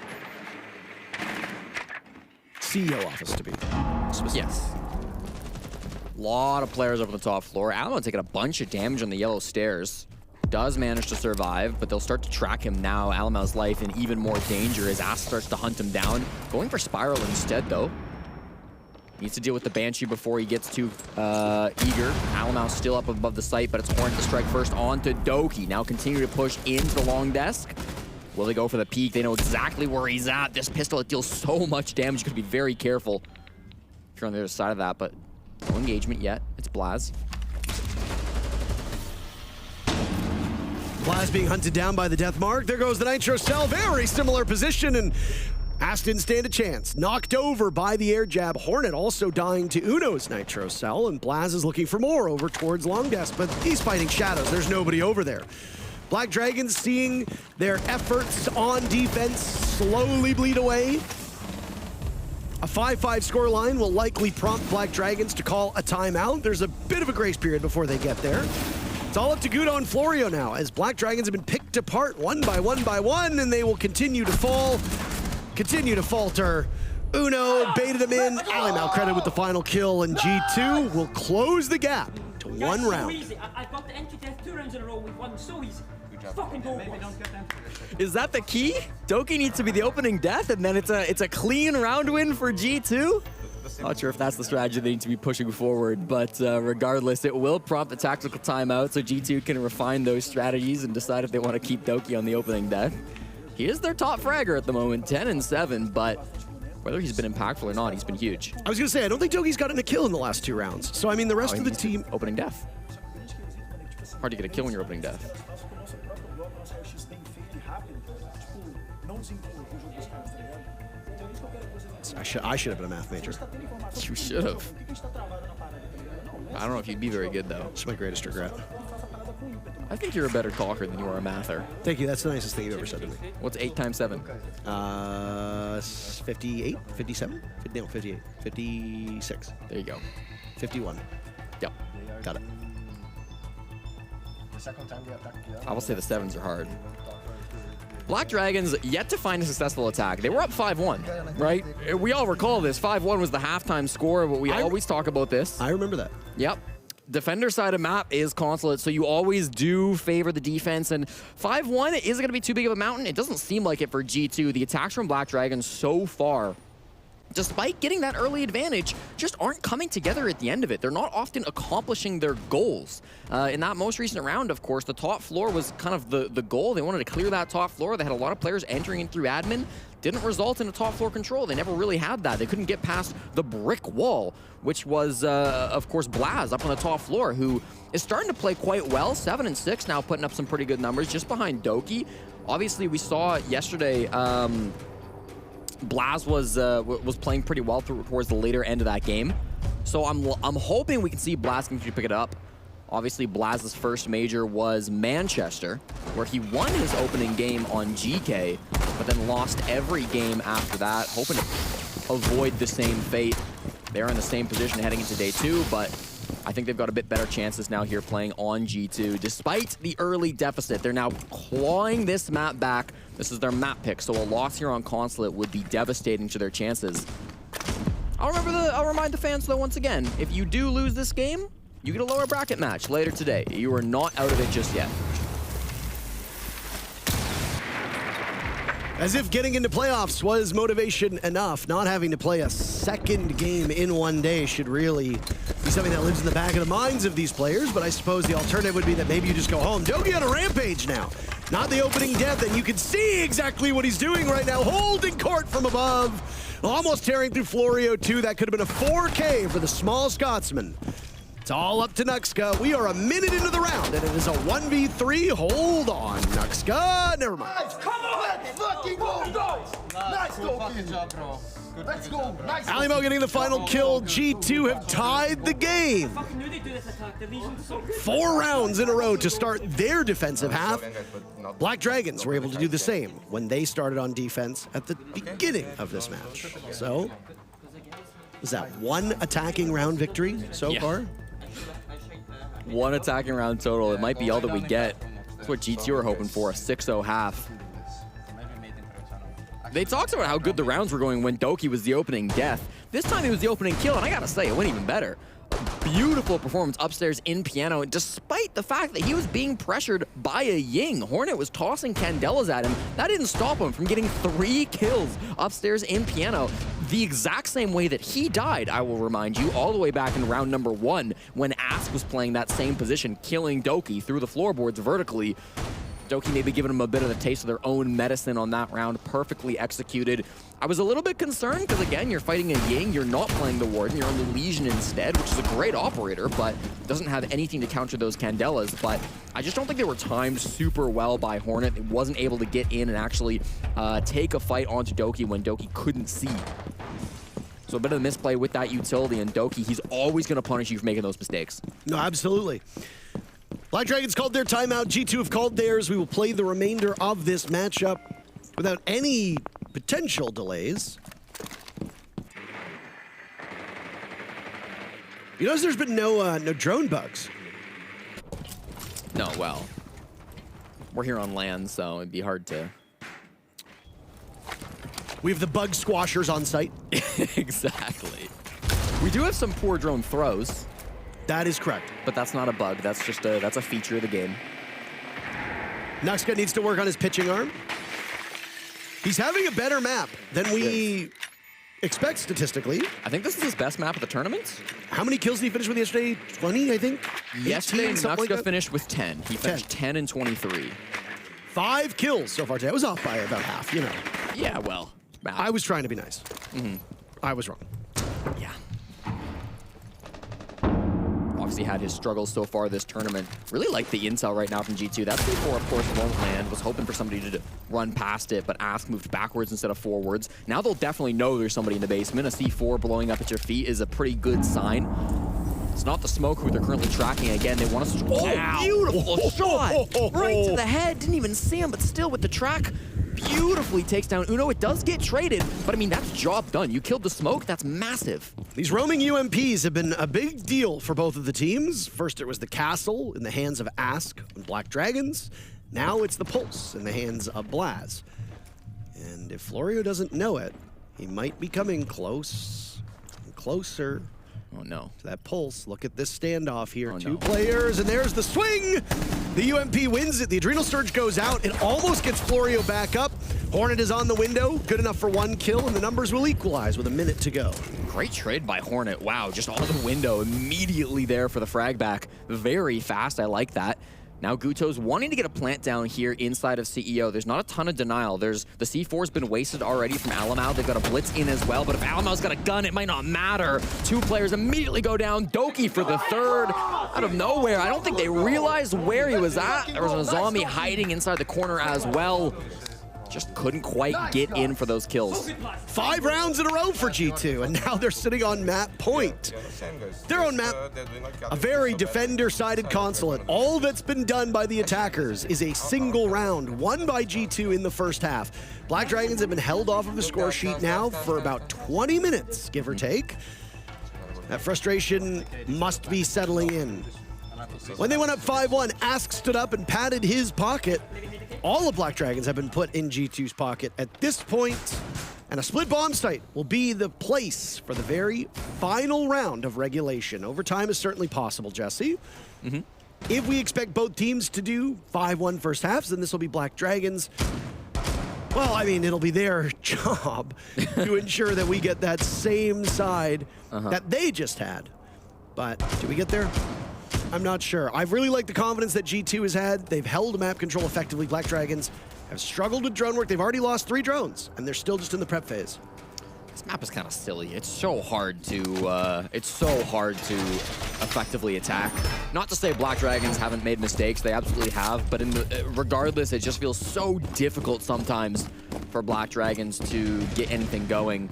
S2: CEO office to be specific.
S1: Yes. Lot of players up on the top floor. Alamo taking a bunch of damage on the yellow stairs. Does manage to survive, but they'll start to track him now. Alamo's life in even more danger as Ass starts to hunt him down. Going for Spiral instead, though. Needs to deal with the Banshee before he gets too eager. Alamo's still up above the site, but it's Hornet to strike first onto Doki. Now continue to push into the long desk. Will they go for the peek? They know exactly where he's at. This pistol, it deals so much damage. You gotta be very careful if you're on the other side of that, but no engagement yet. It's Blaz.
S2: Blaz being hunted down by the death mark. There goes the Nitro Cell. Very similar position, and Ass didn't stand a chance. Knocked over by the air jab. Hornet also dying to Uno's Nitro Cell, and Blaz is looking for more over towards long desk, but he's fighting shadows. There's nobody over there. Black Dragons seeing their efforts on defense slowly bleed away. A 5-5 scoreline will likely prompt Black Dragons to call a timeout. There's a bit of a grace period before they get there. It's all up to Gudo and Florio now, as Black Dragons have been picked apart one by one, and they will continue to fall, continue to falter. Uno baited him in. Alimau credit with the final kill, and G2 will close the gap to one round.
S3: I got the entry death 2 rounds in a row with one, so easy. Fucking go.
S1: Is that the key? Doki needs to be the opening death, and then it's a clean round win for G2? Not sure if that's the strategy they need to be pushing forward, but regardless, it will prompt a tactical timeout so G2 can refine those strategies and decide if they want to keep Doki on the opening death. He is their top fragger at the moment, 10-7, but whether he's been impactful or not, he's been huge.
S2: I was going to say, I don't think Doki's gotten a kill in the last 2 rounds. So, I mean, the rest of the team...
S1: Opening death. Hard to get a kill when you're opening death.
S2: I should have been a math major.
S1: You should have. I don't know if you'd be very good, though.
S2: It's my greatest regret.
S1: I think you're a better talker than you are a mather.
S2: Thank you. That's the nicest thing you've ever said to me.
S1: What's 8 times 7?
S2: 58? 57? No, 58. 56.
S1: There you go.
S2: 51.
S1: Yep.
S2: Got it.
S1: I will say the 7s are hard. Black Dragons yet to find a successful attack. They were up 5-1, right? We all recall this. 5-1 was the halftime score, but we always talk about this.
S2: I remember that.
S1: Yep. Defender side of map is Consulate, so you always do favor the defense, and 5-1 isn't going to be too big of a mountain. It doesn't seem like it for G2. The attacks from Black Dragons so far, despite getting that early advantage, just aren't coming together at the end of it. They're not often accomplishing their goals. In that most recent round, of course, the top floor was kind of the goal. They wanted to clear that top floor. They had a lot of players entering in through admin. Didn't result in a top floor control. They never really had that. They couldn't get past the brick wall, which was, of course, Blaz up on the top floor, who is starting to play quite well. 7-6 now, putting up some pretty good numbers just behind Doki. Obviously, we saw yesterday... Blaz was playing pretty well towards the later end of that game. So I'm hoping we can see Blaz continue to pick it up. Obviously, Blaz's first major was Manchester, where he won his opening game on GK, but then lost every game after that, hoping to avoid the same fate. They're in the same position heading into day 2, but I think they've got a bit better chances now here playing on G2. Despite the early deficit, they're now clawing this map back. This is their map pick, so a loss here on Consulate would be devastating to their chances. I'll remind the fans, though, once again, if you do lose this game, you get a lower bracket match later today. You are not out of it just yet.
S2: As if getting into playoffs was motivation enough, not having to play a second game in one day should really be something that lives in the back of the minds of these players, but I suppose the alternative would be that maybe you just go home. Doki on a rampage now. Not the opening death, and you can see exactly what he's doing right now, holding court from above, almost tearing through Florio too. That could have been a 4K for the small Scotsman. It's all up to Nuxka. We are a minute into the round, and it is a 1v3. Hold on, Nuxka. Never mind.
S4: Nice. Come on. Let's fucking go. Nice fucking job, bro. Let's go. Nice.
S2: Alimo getting the final kill. G2 have tied the game. 4 rounds in a row to start their defensive half. Black Dragons were able to do the same when they started on defense at the beginning of this match. So, is that 1 attacking round victory so far?
S1: 1 attacking round total. It might be all that we get. That's what G2 are hoping for, a 6-0 half. They talked about how good the rounds were going when Doki was the opening death. This time he was the opening kill, and I gotta say, it went even better. beautiful performance upstairs in piano, despite the fact that he was being pressured by a Ying. Hornet was tossing candelas at him. That didn't stop him from getting 3 kills upstairs in piano. The exact same way that he died, I will remind you, all the way back in round number 1 when Ask was playing that same position, killing Doki through the floorboards vertically. Doki maybe giving him a bit of a taste of their own medicine on that round, perfectly executed. I was a little bit concerned because, again, you're fighting a Ying, you're not playing the Warden, you're on the Legion instead, which is a great operator, but doesn't have anything to counter those candelas. But I just don't think they were timed super well by Hornet. It wasn't able to get in and actually take a fight onto Doki when Doki couldn't see. So a bit of a misplay with that utility, and Doki, he's always going to punish you for making those mistakes.
S2: No, absolutely. Black Dragons called their timeout. G2 have called theirs. We will play the remainder of this matchup without any potential delays. You notice there's been no drone bugs.
S1: No, well, we're here on land, so it'd be hard to...
S2: We have the bug squashers on site.
S1: Exactly. We do have some poor drone throws.
S2: That is correct.
S1: But that's not a bug. That's just that's a feature of the game.
S2: Nuxka needs to work on his pitching arm. He's having a better map than we expect statistically.
S1: I think this is his best map of the tournament.
S2: How many kills did he finish with yesterday? 20, I think?
S1: Yesterday,
S2: 18, something
S1: Nuxka
S2: like
S1: finished with 10. He finished 10 and 23.
S2: 5 kills so far today. I was off by about half, you know.
S1: Yeah, well.
S2: I was trying to be nice. I was wrong.
S1: Yeah. Obviously had his struggles so far this tournament. Really like the intel right now from G2. That C4, of course, won't land. Was hoping for somebody to run past it, but Ask moved backwards instead of forwards. Now they'll definitely know there's somebody in the basement. A C4 blowing up at your feet is a pretty good sign. It's not the smoke who they're currently tracking. Again, they want to...
S2: Oh,
S1: beautiful shot! Right to the head. Didn't even see him, but still with the track, beautifully takes down Uno. It does get traded, but I mean, that's job done. You killed the smoke. That's massive.
S2: These roaming UMPs have been a big deal for both of the teams. First, it was the castle in the hands of Ask and Black Dragons. Now it's the Pulse in the hands of Blaz. And if Florio doesn't know it, he might be coming close and closer.
S1: Oh, no.
S2: To that Pulse. Look at this standoff here.
S1: Oh,
S2: Two
S1: no.
S2: players, and there's the swing! The UMP wins it. The Adrenal Surge goes out. It almost gets Florio back up. Hornet is on the window. Good enough for 1 kill, and the numbers will equalize with a minute to go.
S1: Great trade by Hornet. Wow, just on the window, immediately there for the frag back. Very fast, I like that. Now Guto's wanting to get a plant down here inside of CEO. There's not a ton of denial. There's the C4's been wasted already from Alamau. They've got a blitz in as well, but if Alamau's got a gun, it might not matter. 2 players immediately go down. Doki for the 3rd out of nowhere. I don't think they realized where he was at. There was a zombie hiding inside the corner as well. Just couldn't quite get in for those kills.
S2: 5 rounds in a row for G2, and now they're sitting on map point. Their own map, a very defender-sided Consulate. All that's been done by the attackers is a single round, won by G2 in the first half. Black Dragons have been held off of the score sheet now for about 20 minutes, give or take. That frustration must be settling in. When they went up 5-1, Ask stood up and patted his pocket. All of Black Dragons have been put in G2's pocket at this point, and a split bomb site will be the place for the very final round of regulation. Overtime is certainly possible, Jesse. If we expect both teams to do 5-1 first halves, then this will be Black Dragons. Well, I mean, it'll be their job to ensure that we get that same side that they just had. But do we get there? I'm not sure. I really like the confidence that G2 has had. They've held map control effectively. Black Dragons have struggled with drone work. They've already lost 3 drones, and they're still just in the prep phase.
S1: This map is kind of silly. It's so hard to effectively attack. Not to say Black Dragons haven't made mistakes. They absolutely have. But regardless, it just feels so difficult sometimes for Black Dragons to get anything going.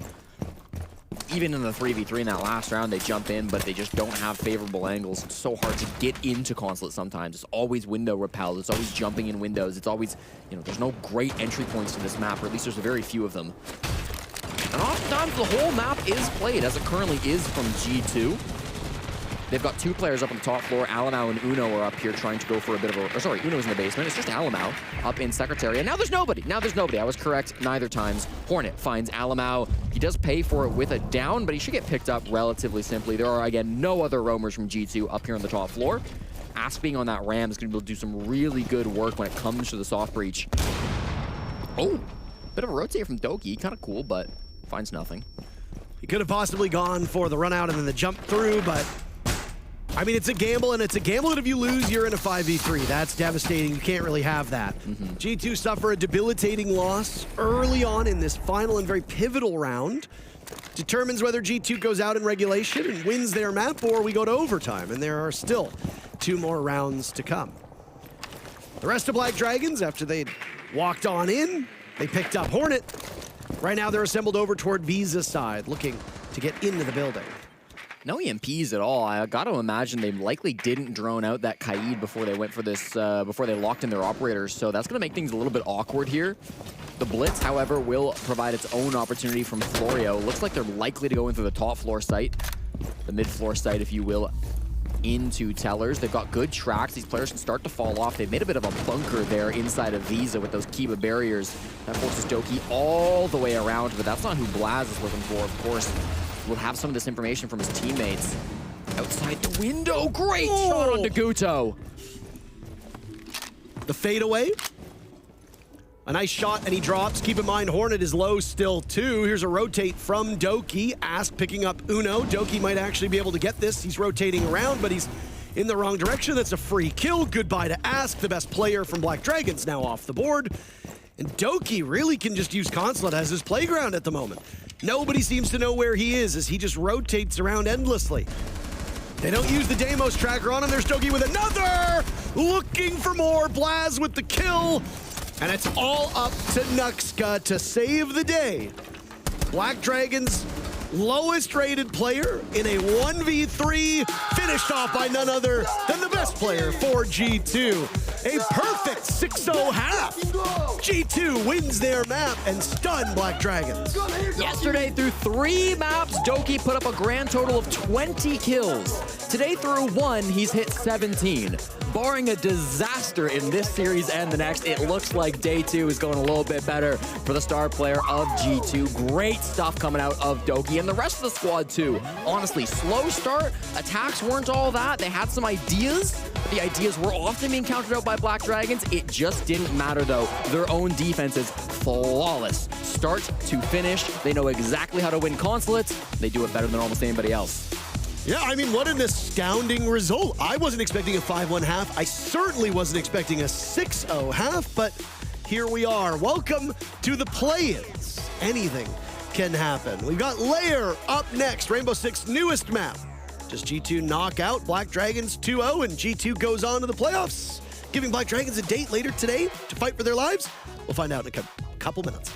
S1: Even in the 3v3 in that last round, they jump in, but they just don't have favorable angles. It's so hard to get into Consulate sometimes. It's always window repelled. It's always jumping in windows. It's always, you know, there's no great entry points to this map, or at least there's very few of them. And oftentimes the whole map is played, as it currently is from G2. They've got 2 players up on the top floor. Alamau and Uno are up here trying to go for a bit of a... Or sorry, Uno's in the basement. It's just Alamau up in Secretary. And now there's nobody. I was correct neither times. Hornet finds Alamau. He does pay for it with a down, but he should get picked up relatively simply. There are, again, no other roamers from G2 up here on the top floor. Ask being on that Ram is going to be able to do some really good work when it comes to the soft breach. Oh, bit of a rotate from Doki. Kind of cool, but finds nothing.
S2: He could have possibly gone for the run out and then the jump through, but I mean, it's a gamble, and it's a gamble that if you lose, you're in a 5v3. That's devastating. You can't really have that. G2 suffer a debilitating loss early on in this final and very pivotal round. Determines whether G2 goes out in regulation and wins their map, or we go to overtime, and there are still 2 more rounds to come. The rest of Black Dragons, after they'd walked on in, they picked up Hornet. Right now, they're assembled over toward Visa's side, looking to get into the building.
S1: No EMPs at all. I got to imagine they likely didn't drone out that Kaid before they went for this, before they locked in their operators. So that's going to make things a little bit awkward here. The Blitz, however, will provide its own opportunity from Florio. Looks like they're likely to go into the top floor site, the mid-floor site, if you will, into Tellers. They've got good tracks. These players can start to fall off. They've made a bit of a bunker there inside of Visa with those Kiba barriers. That forces Doki all the way around, but that's not who Blaz is looking for, of course. Will have some of this information from his teammates. Outside the window, great shot on Deguto.
S2: The fadeaway. A nice shot, and he drops. Keep in mind, Hornet is low still, too. Here's a rotate from Doki. Ask picking up Uno. Doki might actually be able to get this. He's rotating around, but he's in the wrong direction. That's a free kill. Goodbye to Ask, the best player from Black Dragons, now off the board. And Doki really can just use Consulate as his playground at the moment. Nobody seems to know where he is as he just rotates around endlessly. They don't use the Deimos tracker on him. There's Doki with another! Looking for more. Blaz with the kill. And it's all up to Nuxka to save the day. Black Dragons' lowest rated player in a 1v3, finished off by none other than the best player for G2. A perfect 6-0 half. G2 wins their map and stun Black Dragons.
S1: Yesterday, through 3 maps, Doki put up a grand total of 20 kills. Today, through 1, he's hit 17. Barring a disaster in this series and the next, it looks like day 2 is going a little bit better for the star player of G2. Great stuff coming out of Doki and the rest of the squad too. Honestly, slow start, attacks weren't all that. They had some ideas. The ideas were often being countered out by Black Dragons. It just didn't matter though. Their own defense is flawless. Start to finish, they know exactly how to win consulates. They do it better than almost anybody else.
S2: Yeah, I mean, what an astounding result. I wasn't expecting a 5-1 half. I certainly wasn't expecting a 6-0 half, but here we are. Welcome to the play-ins. Anything can happen. We've got Lair up next, Rainbow Six newest map. Does G2 knock out Black Dragons 2-0 and G2 goes on to the playoffs? Giving Black Dragons a date later today to fight for their lives? We'll find out in a couple minutes.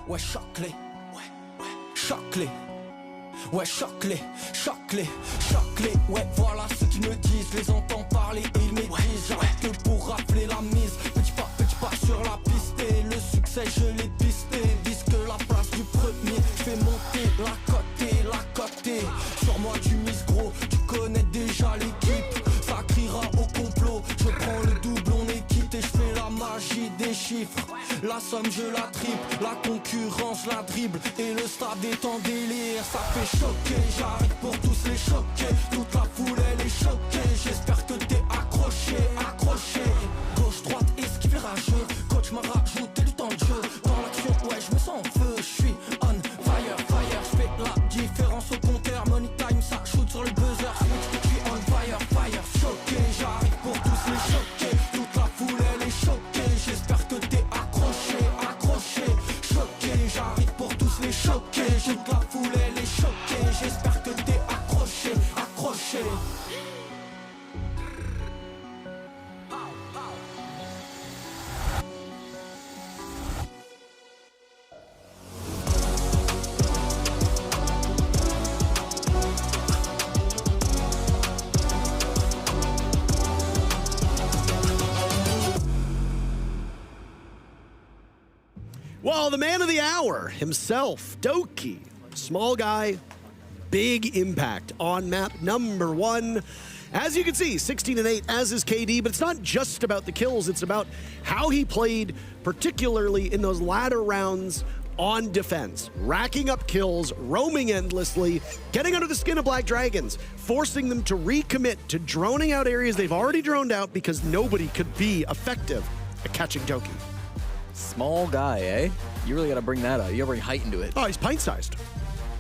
S5: Ouais, choc-les. Choc-les. Ouais, choc-les, choc-les, choc-les. Ouais, voilà ce qu'ils me disent. Les entends parler et ils m'aiguisent. J'arrête que pour rafler la mise. Petit pas sur la piste. Et le succès, je l'ai pisté. Vise que la place du premier. Fais monter la côté. Sur moi, tu mises gros. Tu connais déjà l'équipe. Ça criera au complot. Je prends le double, on est quitté. Je fais la magie des chiffres. La somme, je la triple. La concurrence, la dribble. Et le stade est en délire. Ça fait choquer. J'arrive pour tous les choquer. Toute la foule, elle est choquée. J'espère que t'es accroché. Gauche, droite, esquive rageux. Coach m'a rajouté du temps de jeu. Dans l'action, ouais, je me sens en feu. Je suis on fire. Je fais la différence au compteur. Money time, ça shoot sur le buzzer. Je suis on fire. Choqué, j'arrive pour tous les choquer. Toute la foule, elle est choquée. J'espère que t'es accroché. Choqué, j'arrive pour tous les choquer. Toute la foule, elle est choquée. J'espère que t'es accroché.
S2: Well, the man of the hour himself, Doki. Small guy, big impact on map number 1. As you can see, 16-8, as is KD, but it's not just about the kills, it's about how he played, particularly in those latter rounds on defense. Racking up kills, roaming endlessly, getting under the skin of Black Dragons, forcing them to recommit to droning out areas they've already droned out because nobody could be effective at catching Doki.
S1: Small guy, eh? You really got to bring that up. You got to bring height into it.
S2: Oh, he's pint-sized.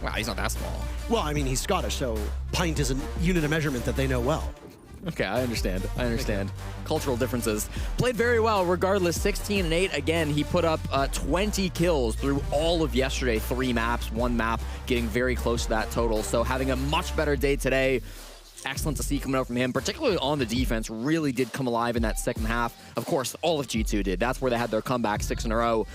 S1: Wow, he's not that small.
S2: Well, I mean, he's Scottish, so pint is a unit of measurement that they know well.
S1: Okay, I understand. Cultural differences. Played very well, regardless. 16-8. Again, he put up 20 kills through all of yesterday. 3 maps, 1 map, getting very close to that total. So having a much better day today. Excellent to see coming out from him, particularly on the defense. Really did come alive in that second half. Of course, all of G2 did. That's where they had their comeback 6 in a row.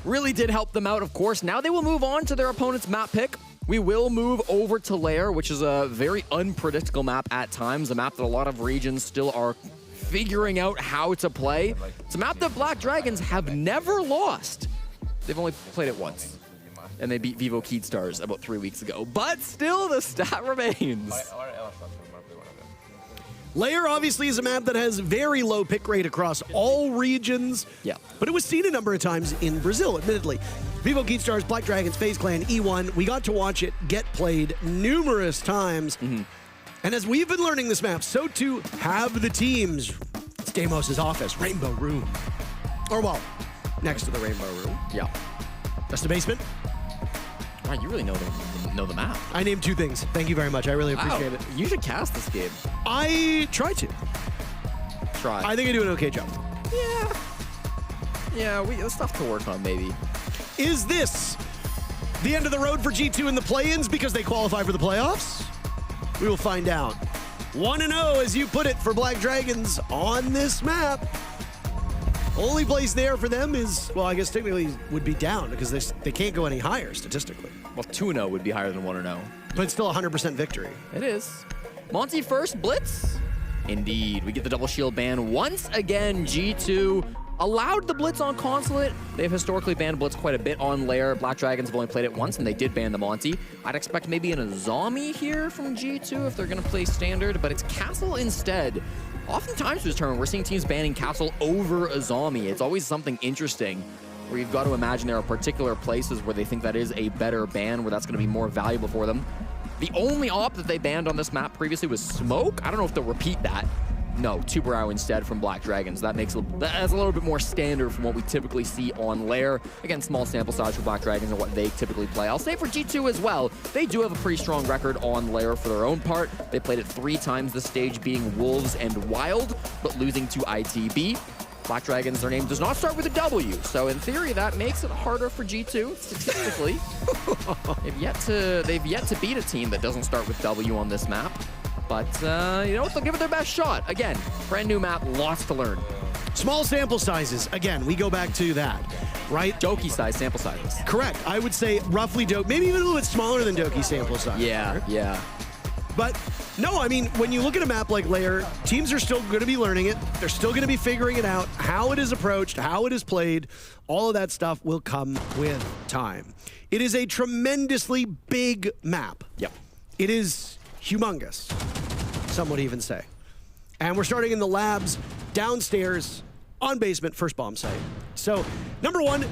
S1: Really did help them out, of course. Now they will move on to their opponent's map pick. We will move over to Lair, which is a very unpredictable map at times, a map that a lot of regions still are figuring out how to play. It's a map that Black Dragons have never lost. They've only played it once. And they beat Vivo Keedstars about 3 weeks ago. But still, the stat remains.
S2: Lair obviously is a map that has very low pick rate across all regions.
S1: Yeah.
S2: But it was seen a number of times in Brazil, admittedly. Vivo Keedstars, Black Dragons, FaZe Clan, E1. We got to watch it get played numerous times. And as we've been learning this map, so too have the teams. It's Deimos' office, Rainbow Room. Or, well, next to the Rainbow Room.
S1: Yeah.
S2: That's the basement.
S1: Wow, you really know the map.
S2: I named 2 things. Thank you very much. I really appreciate it.
S1: You should cast this game.
S2: I try to.
S1: Try.
S2: I think I do an okay job.
S1: Yeah, there's stuff to work on, maybe.
S2: Is this the end of the road for G2 in the play-ins because they qualify for the playoffs? We will find out. 1-0, as you put it, for Black Dragons on this map. Only place there for them is, well, I guess technically would be down because they can't go any higher statistically.
S1: Well, 2-0 would be higher than 1-0.
S2: But it's still a 100% victory.
S1: It is. Monty first, Blitz. Indeed, we get the double shield ban. Once again, G2 allowed the Blitz on Consulate. They've historically banned Blitz quite a bit on Lair. Black Dragons have only played it once, and they did ban the Monty. I'd expect maybe an Azami here from G2 if they're going to play Standard, but it's Castle instead. Oftentimes this tournament, we're seeing teams banning Castle over Azami. It's always something interesting where you've got to imagine there are particular places where they think that is a better ban, where that's going to be more valuable for them. The only op that they banned on this map previously was Smoke. I don't know if they'll repeat that. No, Tubarao instead from Black Dragons. That's a little bit more standard from what we typically see on Lair. Again, small sample size for Black Dragons and what they typically play. I'll say for G2 as well, they do have a pretty strong record on Lair for their own part. They played it 3 times this stage, being Wolves and Wild, but losing to ITB. Black Dragons, their name does not start with a W, so in theory that makes it harder for G2 statistically. They've yet to beat a team that doesn't start with W on this map. But, you know what? They'll give it their best shot. Again, brand new map, lots to learn.
S2: Small sample sizes. Again, we go back to that. right?
S1: Doki size, sample size.
S2: Correct. I would say roughly maybe even a little bit smaller than Doki sample size.
S1: Yeah, yeah.
S2: But no, I mean, when you look at a map like Lair, teams are still going to be learning it. They're still going to be figuring it out, how it is approached, how it is played. All of that stuff will come with time. It is a tremendously big map.
S1: Yep.
S2: It is humongous, some would even say. And we're starting in the labs downstairs on basement, first bomb site. So, number one,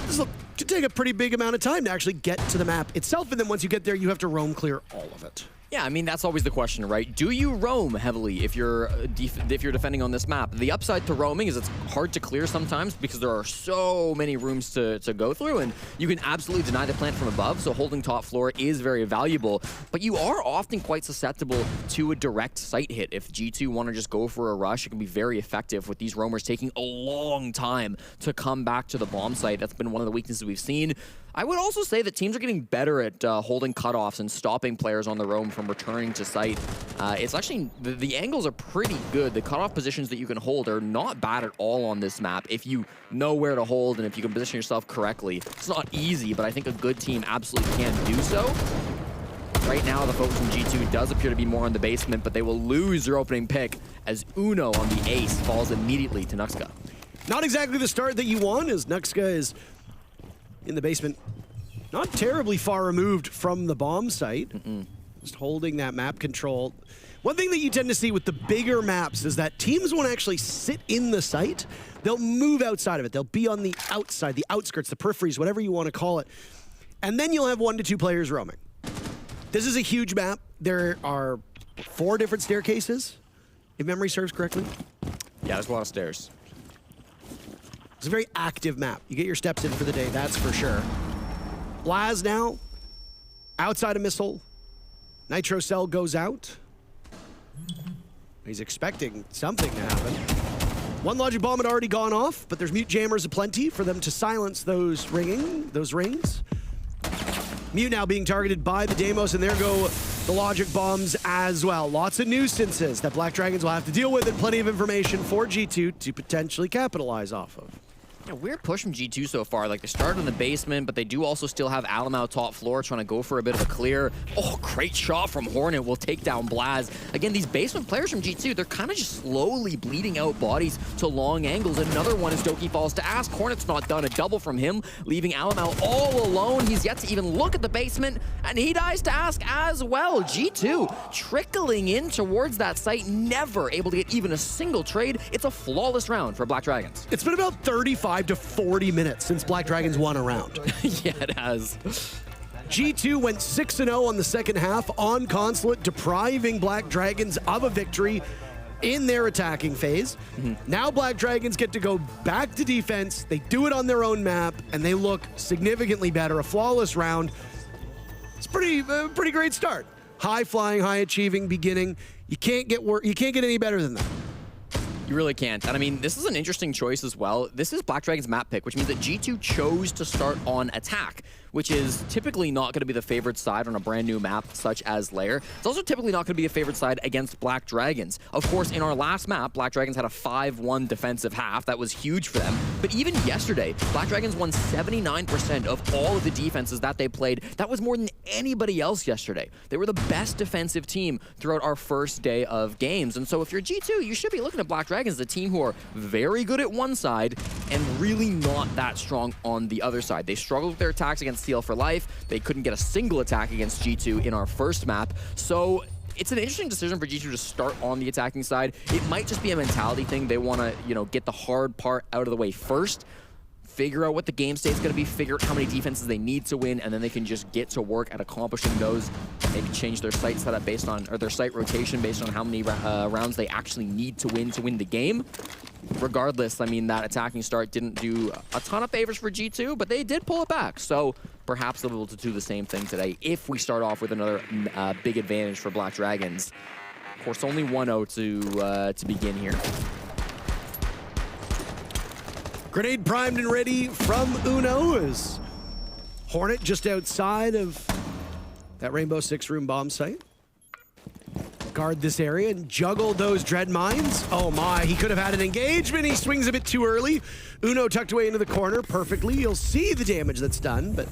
S2: this could take a pretty big amount of time to actually get to the map itself, and then once you get there, you have to roam clear all of it.
S1: Yeah, I mean, that's always the question, right? Do you roam heavily if you're defending on this map? The upside to roaming is it's hard to clear sometimes because there are so many rooms to go through, and you can absolutely deny the plant from above, so holding top floor is very valuable. But you are often quite susceptible to a direct site hit. If G2 want to just go for a rush, it can be very effective with these roamers taking a long time to come back to the bomb site. That's been one of the weaknesses we've seen. I would also say that teams are getting better at holding cutoffs and stopping players on the roam from returning to site. It's actually, the angles are pretty good. The cutoff positions that you can hold are not bad at all on this map if you know where to hold and if you can position yourself correctly. It's not easy, but I think a good team absolutely can do so. Right now, the focus from G2 does appear to be more on the basement, but they will lose their opening pick as Uno on the ace falls immediately to Nuxka.
S2: Not exactly the start that you want, as Nuxka is in the basement, not terribly far removed from the bomb site. Just holding that map control. One thing that you tend to see with the bigger maps is that teams won't actually sit in the site. They'll move outside of it. They'll be on the outside, the outskirts, the peripheries, whatever you want to call it. And then you'll have 1 to 2 players roaming. This is a huge map. There are 4 different staircases, if memory serves correctly.
S1: Yeah, there's a lot of stairs.
S2: It's a very active map. You get your steps in for the day, that's for sure. Blaz now, outside a missile. Nitro Cell goes out. He's expecting something to happen. One logic bomb had already gone off, but there's mute jammers aplenty for them to silence those rings. Mute now being targeted by the Deimos, and there go the logic bombs as well. Lots of nuisances that Black Dragons will have to deal with, and plenty of information for G2 to potentially capitalize off of.
S1: Yeah, weird push from G2 so far. Like, they started in the basement, but they do also still have Alamau top floor trying to go for a bit of a clear. Oh, great shot from Hornet will take down Blaz. Again, these basement players from G2, they're kind of just slowly bleeding out bodies to long angles. Another one as Doki falls to ask. Hornet's not done. A double from him, leaving Alamau all alone. He's yet to even look at the basement, and he dies to ask as well. G2 trickling in towards that site, never able to get even a single trade. It's a flawless round for Black Dragons.
S2: It's been about 35 to 40 minutes since Black Dragons won a round.
S1: Yeah, it has.
S2: G2 went 6-0 on the second half on Consulate, depriving Black Dragons of a victory in their attacking phase. Now Black Dragons get to go back to defense. They do it on their own map, and they look significantly better. A flawless round. It's pretty great start. High flying, high achieving beginning. You can't get any better than that.
S1: You really can't. And I mean, this is an interesting choice as well. This is Black Dragon's map pick, which means that G2 chose to start on attack, which is typically not going to be the favored side on a brand new map such as Lair. It's also typically not going to be a favored side against Black Dragons. Of course, in our last map, Black Dragons had a 5-1 defensive half. That was huge for them. But even yesterday, Black Dragons won 79% of all of the defenses that they played. That was more than anybody else yesterday. They were the best defensive team throughout our first day of games. And so if you're G2, you should be looking at Black Dragons as a team who are very good at one side and really not that strong on the other side. They struggled with their attacks against Steel for Life. They couldn't get a single attack against G2 in our first map. So it's an interesting decision for G2 to start on the attacking side. It might just be a mentality thing. They want to, get the hard part out of the way first, figure out what the game state's going to be, figure out how many defenses they need to win, and then they can just get to work at accomplishing those. Maybe change their site setup based on, or their site rotation based on how many rounds they actually need to win the game. Regardless, I mean, that attacking start didn't do a ton of favors for G2, but they did pull it back. So perhaps they'll be able to do the same thing today if we start off with another big advantage for Black Dragons. Of course, only 1-0 to begin here.
S2: Grenade primed and ready from Uno as Hornet just outside of that Rainbow 6-room bomb site. guard this area and juggle those dread mines. Oh my, he could have had an engagement. He swings a bit too early. Uno tucked away into the corner perfectly. You'll see the damage that's done, but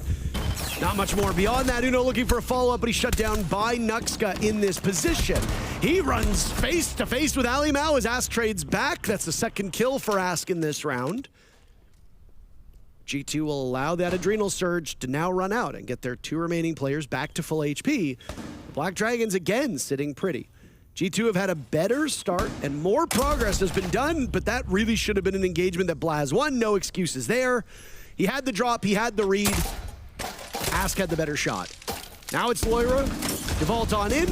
S2: not much more beyond that. Uno looking for a follow-up, but he's shut down by Nuxka in this position. He runs face to face with Alimau as Ask trades back. That's the second kill for Ask in this round. G2 will allow that Adrenal Surge to now run out and get their 2 remaining players back to full HP. The Black Dragons again sitting pretty. G2 have had a better start and more progress has been done, but that really should have been an engagement that Blaz won. No excuses there. He had the drop, he had the read. Ask had the better shot. Now it's Loira. Devault on in.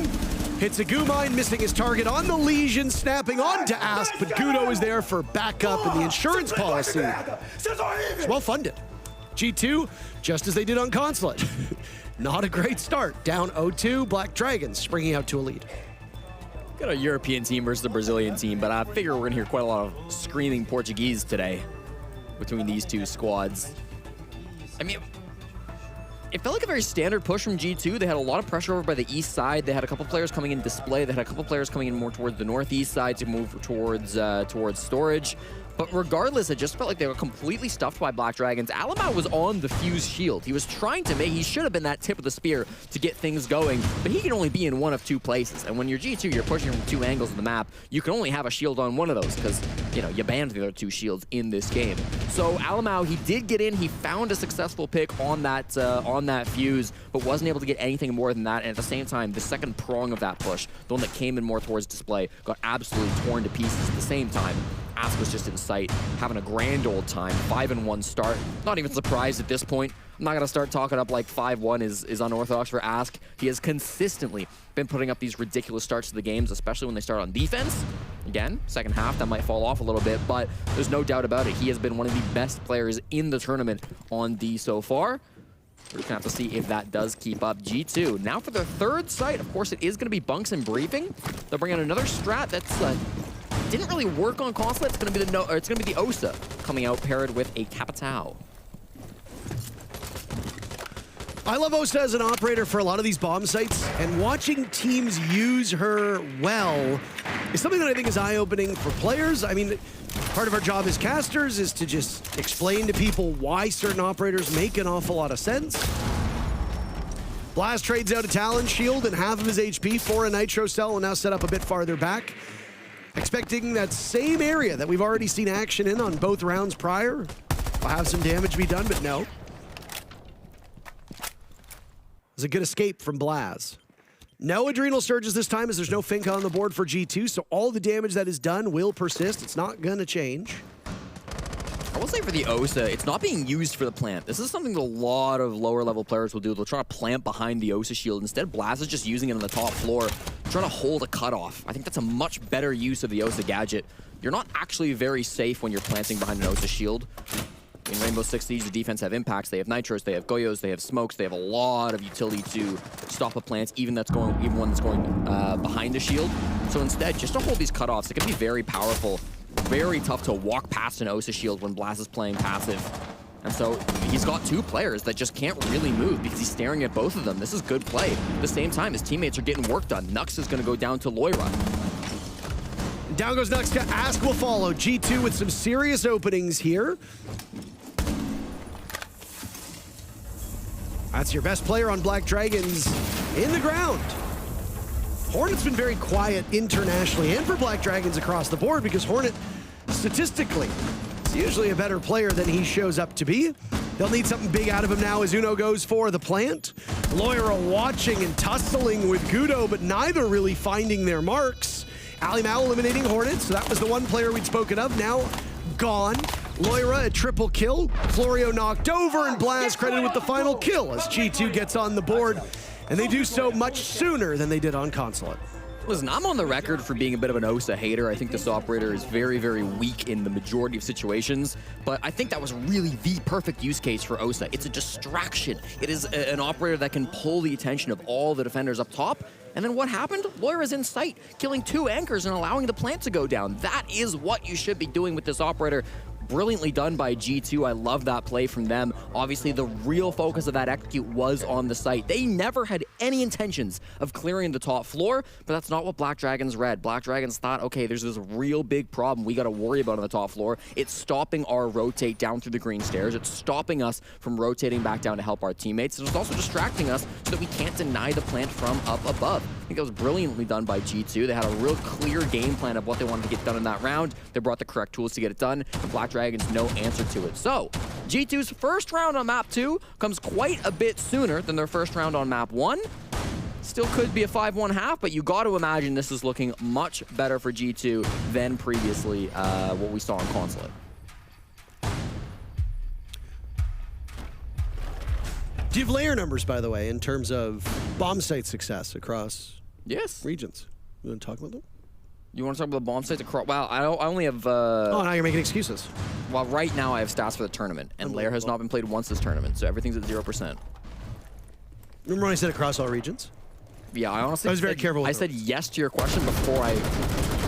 S2: Hits a goo mine, missing his target on the Legion, snapping onto Ask, but Gudo is there for backup and the insurance policy. It's well funded. G2, just as they did on Consulate. Not a great start. Down 0-2, Black Dragons springing out to a lead.
S1: Got a European team versus a Brazilian team, but I figure we're gonna hear quite a lot of screaming Portuguese today between these two squads. I mean, it felt like a very standard push from G2. They had a lot of pressure over by the east side. They had a couple players coming in display. They had a couple players coming in more towards the northeast side to move towards storage. But regardless, it just felt like they were completely stuffed by Black Dragons. Alimau was on the fuse shield. He was trying to make, he should have been that tip of the spear to get things going, but he can only be in one of 2 places. And when you're G2, you're pushing from 2 angles of the map. You can only have a shield on one of those because, you know, you banned the other 2 shields in this game. So Alimau, he did get in. He found a successful pick on that fuse, but wasn't able to get anything more than that. And at the same time, the second prong of that push, the one that came in more towards display, got absolutely torn to pieces at the same time. Ask was just in sight, having a grand old time. 5-1 start. Not even surprised at this point. I'm not going to start talking up like 5-1 is unorthodox for Ask. He has consistently been putting up these ridiculous starts to the games, especially when they start on defense. Again, second half, that might fall off a little bit, but there's no doubt about it. He has been one of the best players in the tournament on D so far. We're just going to have to see if that does keep up. G2, now for their 3rd site. Of course, it is going to be Bunks and Briefing. They'll bring out another strat that's didn't really work on Consulate. It's going to be the Osa coming out paired with a Capitao.
S2: I love Osa as an operator for a lot of these bomb sites, and watching teams use her well is something that I think is eye-opening for players. I mean, part of our job as casters is to just explain to people why certain operators make an awful lot of sense. Blaz trades out a Talon Shield and half of his HP for a Nitro Cell, and now set up a bit farther back. Expecting that same area that we've already seen action in on both rounds prior. I'll have some damage be done, but no. It was a good escape from Blaz. No Adrenal Surges this time as there's no Finka on the board for G2, so all the damage that is done will persist. It's not gonna change.
S1: I will say for the Osa, it's not being used for the plant. This is something that a lot of lower level players will do. They'll try to plant behind the Osa shield. Instead, Blaz is just using it on the top floor, trying to hold a cutoff. I think that's a much better use of the Osa gadget. You're not actually very safe when you're planting behind an Osa shield. In Rainbow Six Siege, the defense have impacts. They have nitros, they have goyos, they have smokes, they have a lot of utility to stop a plant, even one that's going behind the shield. So instead, just to hold these cutoffs, it can be very powerful. Very tough to walk past an Osa shield when Blaz is playing passive. And so he's got 2 players that just can't really move because he's staring at both of them. This is good play. At the same time, his teammates are getting work done. Nux is going to go down to Loira.
S2: Down goes Nux. Ask will follow. G2 with some serious openings here. That's your best player on Black Dragons in the ground. Hornet's been very quiet internationally and for Black Dragons across the board because Hornet, statistically, is usually a better player than he shows up to be. They'll need something big out of him now as Uno goes for the plant. Loira watching and tussling with Gudo, but neither really finding their marks. Alimau eliminating Hornet, so that was the one player we'd spoken of, now gone. Loira a triple kill. Florio knocked over, and Blaz credited with the final kill as G2 gets on the board. And they do so much sooner than they did on Consulate.
S1: Listen, I'm on the record for being a bit of an Osa hater. I think this operator is very, very weak in the majority of situations, but I think that was really the perfect use case for Osa. It's a distraction. It is an operator that can pull the attention of all the defenders up top. And then what happened? Loira's in sight, killing 2 anchors and allowing the plant to go down. That is what you should be doing with this operator. Brilliantly done by G2. I love that play from them. Obviously, the real focus of that execute was on the site. They never had any intentions of clearing the top floor, but that's not what Black Dragons read. Black Dragons thought, okay, there's this real big problem we got to worry about on the top floor. It's stopping our rotate down through the green stairs. It's stopping us from rotating back down to help our teammates. And it's also distracting us so that we can't deny the plant from up above. I think that was brilliantly done by G2. They had a real clear game plan of what they wanted to get done in that round. They brought the correct tools to get it done. The Black Dragons, no answer to it. So, G2's first round on map 2 comes quite a bit sooner than their first round on map 1. Still could be a 5-1 half, but you got to imagine this is looking much better for G2 than previously what we saw in Consulate.
S2: Do you have Lair numbers, by the way, in terms of bomb site success across regions? You want to talk about them?
S1: You want to talk about the bomb sites across? Well, I only have...
S2: oh, now you're making excuses.
S1: Well, right now I have stats for the tournament, and Lair has not been played once this tournament, so everything's at 0%.
S2: Remember when I said across all regions?
S1: Yeah, I honestly...
S2: I was very careful with
S1: I said yes to your question before I...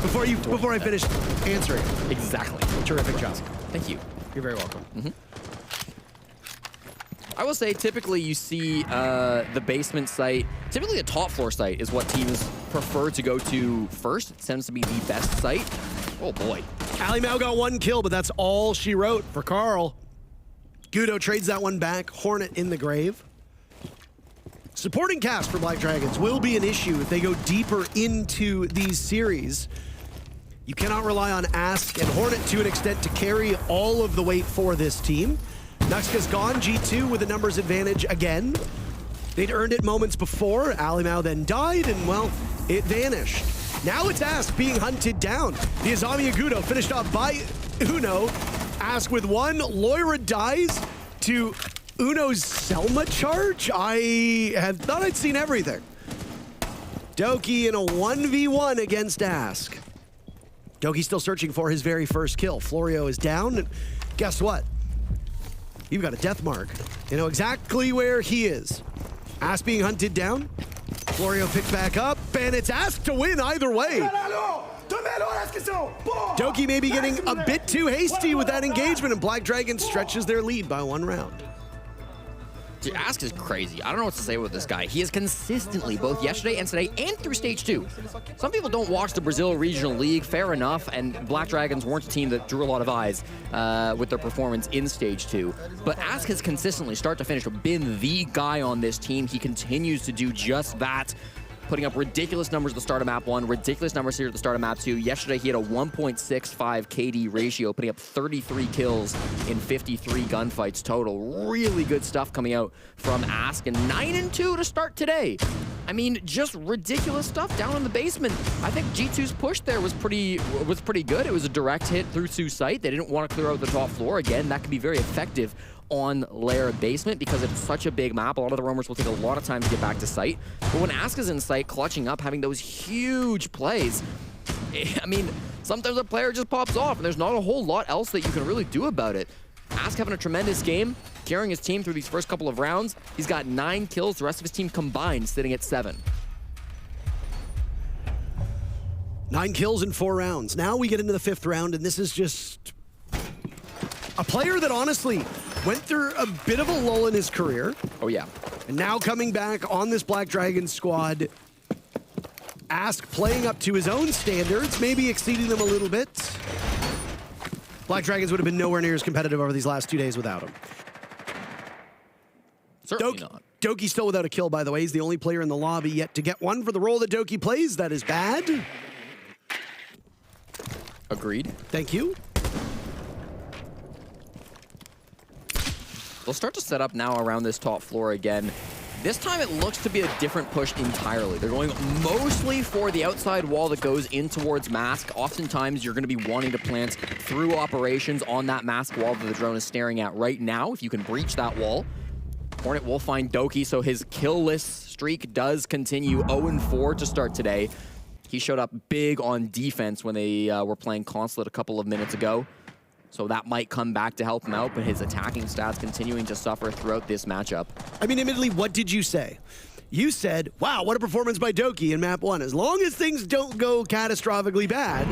S2: Before I finished answering.
S1: Exactly.
S2: Terrific job.
S1: Thank you.
S2: You're very welcome.
S1: I will say, typically you see the basement site, typically the top floor site is what teams prefer to go to first. It tends to be the best site. Oh boy.
S2: Ali Mao got 1 kill, but that's all she wrote for Carl. Gudo trades that one back. Hornet in the grave. Supporting cast for Black Dragons will be an issue if they go deeper into these series. You cannot rely on Ask and Hornet to an extent to carry all of the weight for this team. Nuxka's gone, G2 with a numbers advantage again. They'd earned it moments before. Ali Mao then died, and well, it vanished. Now it's Ask being hunted down. The Azami Agudo finished off by Uno. Ask with 1, Loira dies to Uno's Selma charge. I had thought I'd seen everything. Doki in a 1v1 against Ask. Doki still searching for his very first kill. Florio is down, and guess what? You've got a death mark. You know exactly where he is. Ask being hunted down. Florio picked back up, and it's Ask to win either way. Doki may be getting a bit too hasty with that engagement, and Black Dragon stretches their lead by 1 round.
S1: Dude, Ask is crazy. I don't know what to say with this guy. He is consistently, both yesterday and today, and through Stage 2. Some people don't watch the Brazil Regional League, fair enough, and Black Dragons weren't a team that drew a lot of eyes with their performance in Stage 2. But Ask has consistently, start to finish, been the guy on this team. He continues to do just that, putting up ridiculous numbers at the start of map 1, ridiculous numbers here at the start of map 2. Yesterday, he had a 1.65 KD ratio, putting up 33 kills in 53 gunfights total. Really good stuff coming out from Ask, and 9-2 to start today. I mean, just ridiculous stuff down in the basement. I think G2's push there was pretty good. It was a direct hit through Sue's site. They didn't want to clear out the top floor. Again, that can be very effective on Lair basement because it's such a big map. A lot of the roamers will take a lot of time to get back to site. But when Ask is in site, clutching up, having those huge plays, I mean, sometimes a player just pops off and there's not a whole lot else that you can really do about it. Ask having a tremendous game, carrying his team through these first couple of rounds. He's got 9 kills, the rest of his team combined sitting at 7.
S2: 9 kills in 4 rounds. Now we get into the 5th round, and this is just a player that honestly went through a bit of a lull in his career.
S1: Oh, yeah.
S2: And now coming back on this Black Dragon squad, Ask playing up to his own standards, maybe exceeding them a little bit. Black Dragons would have been nowhere near as competitive over these last 2 days without him.
S1: Certainly not.
S2: Doki still without a kill, by the way. He's the only player in the lobby yet to get one for the role that Doki plays. That is bad.
S1: Agreed.
S2: Thank you.
S1: They'll start to set up now around this top floor again. This time it looks to be a different push entirely. They're going mostly for the outside wall that goes in towards Mask. Oftentimes you're going to be wanting to plant through operations on that Mask wall that the drone is staring at right now. If you can breach that wall, Hornet will find Doki, so his kill-less streak does continue. 0-4 to start today. He showed up big on defense when they were playing Consulate a couple of minutes ago. So that might come back to help him out, but his attacking stats continuing to suffer throughout this matchup.
S2: I mean, admittedly, what did you say? You said, wow, what a performance by Doki in map 1. As long as things don't go catastrophically bad,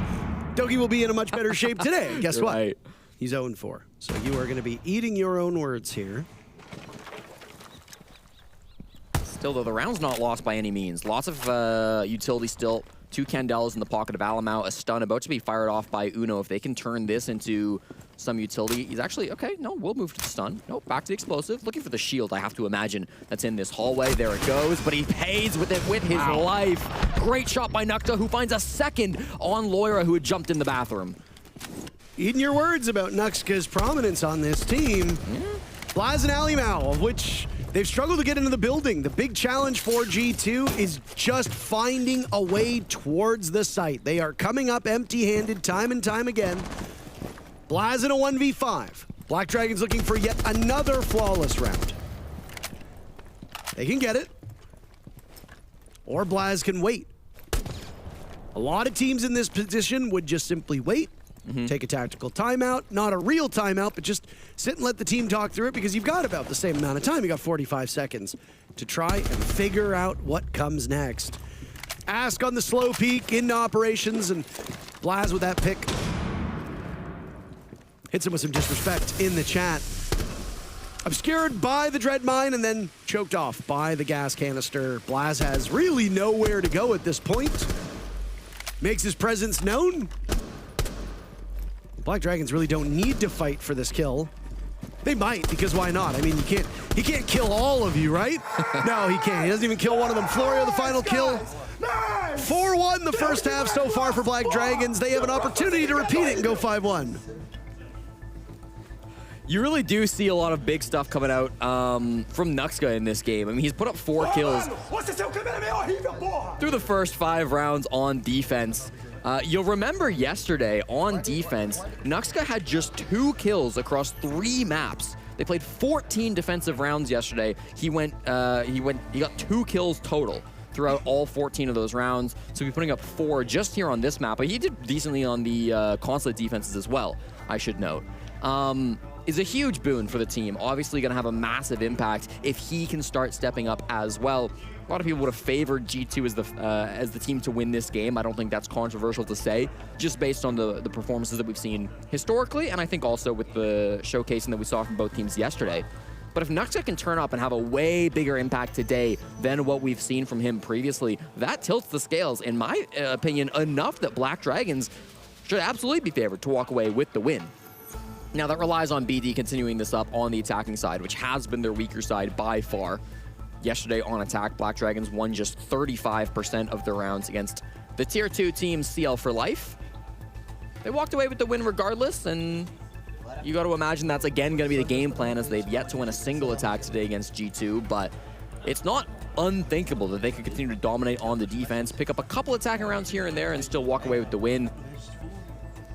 S2: Doki will be in a much better shape today. Guess what?
S1: Right.
S2: He's 0-4. So you are going to be eating your own words here.
S1: Still, though, the round's not lost by any means. Lots of utility still. 2 Candels in the pocket of Alamau. A stun about to be fired off by Uno. If they can turn this into some utility, he's actually, okay, no, we'll move to the stun. Nope, back to the explosive. Looking for the shield, I have to imagine, that's in this hallway. There it goes, but he pays with it with his life. Great shot by Nukta, who finds a second on Lair, who had jumped in the bathroom.
S2: Eating your words about Nuxka's prominence on this team. Blaz and Alimau, of which they've struggled to get into the building. The big challenge for G2 is just finding a way towards the site. They are coming up empty-handed time and time again. Blaz in a 1v5. Black Dragons looking for yet another flawless round. They can get it. Or Blaz can wait. A lot of teams in this position would just simply wait. Take a tactical timeout, not a real timeout, but just sit and let the team talk through it because you've got about the same amount of time. You got 45 seconds to try and figure out what comes next. Ask on the slow peek into operations, and Blaz with that pick. Hits him with some disrespect in the chat. Obscured by the Dread Mine and then choked off by the gas canister. Blaz has really nowhere to go at this point. Makes his presence known. Black Dragons really don't need to fight for this kill. They might, because why not? I mean, he can't kill all of you, right? No, he can't. He doesn't even kill one of them. Florio, the final kill. 4-1 the first half so far for Black Dragons. They have an opportunity to repeat it and go 5-1.
S1: You really do see a lot of big stuff coming out from Nuxka in this game. I mean, he's put up 4 kills through the first 5 rounds on defense. You'll remember yesterday on defense, Nuxka had just 2 kills across 3 maps. They played 14 defensive rounds yesterday. He got 2 kills total throughout all 14 of those rounds. So he's putting up 4 just here on this map. But he did decently on the Consulate defenses as well, I should note. Is a huge boon for the team. Obviously going to have a massive impact if he can start stepping up as well. A lot of people would have favored G2 as the team to win this game. I don't think that's controversial to say, just based on the performances that we've seen historically, and I think also with the showcasing that we saw from both teams yesterday. But if Nuxka can turn up and have a way bigger impact today than what we've seen from him previously, that tilts the scales, in my opinion, enough that Black Dragons should absolutely be favored to walk away with the win. Now, that relies on BD continuing this up on the attacking side, which has been their weaker side by far. Yesterday on attack, Black Dragons won just 35% of their rounds against the Tier 2 team CL for Life. They walked away with the win regardless, and you got to imagine that's again going to be the game plan, as they've yet to win a single attack today against G2, but it's not unthinkable that they could continue to dominate on the defense, pick up a couple attacking rounds here and there, and still walk away with the win.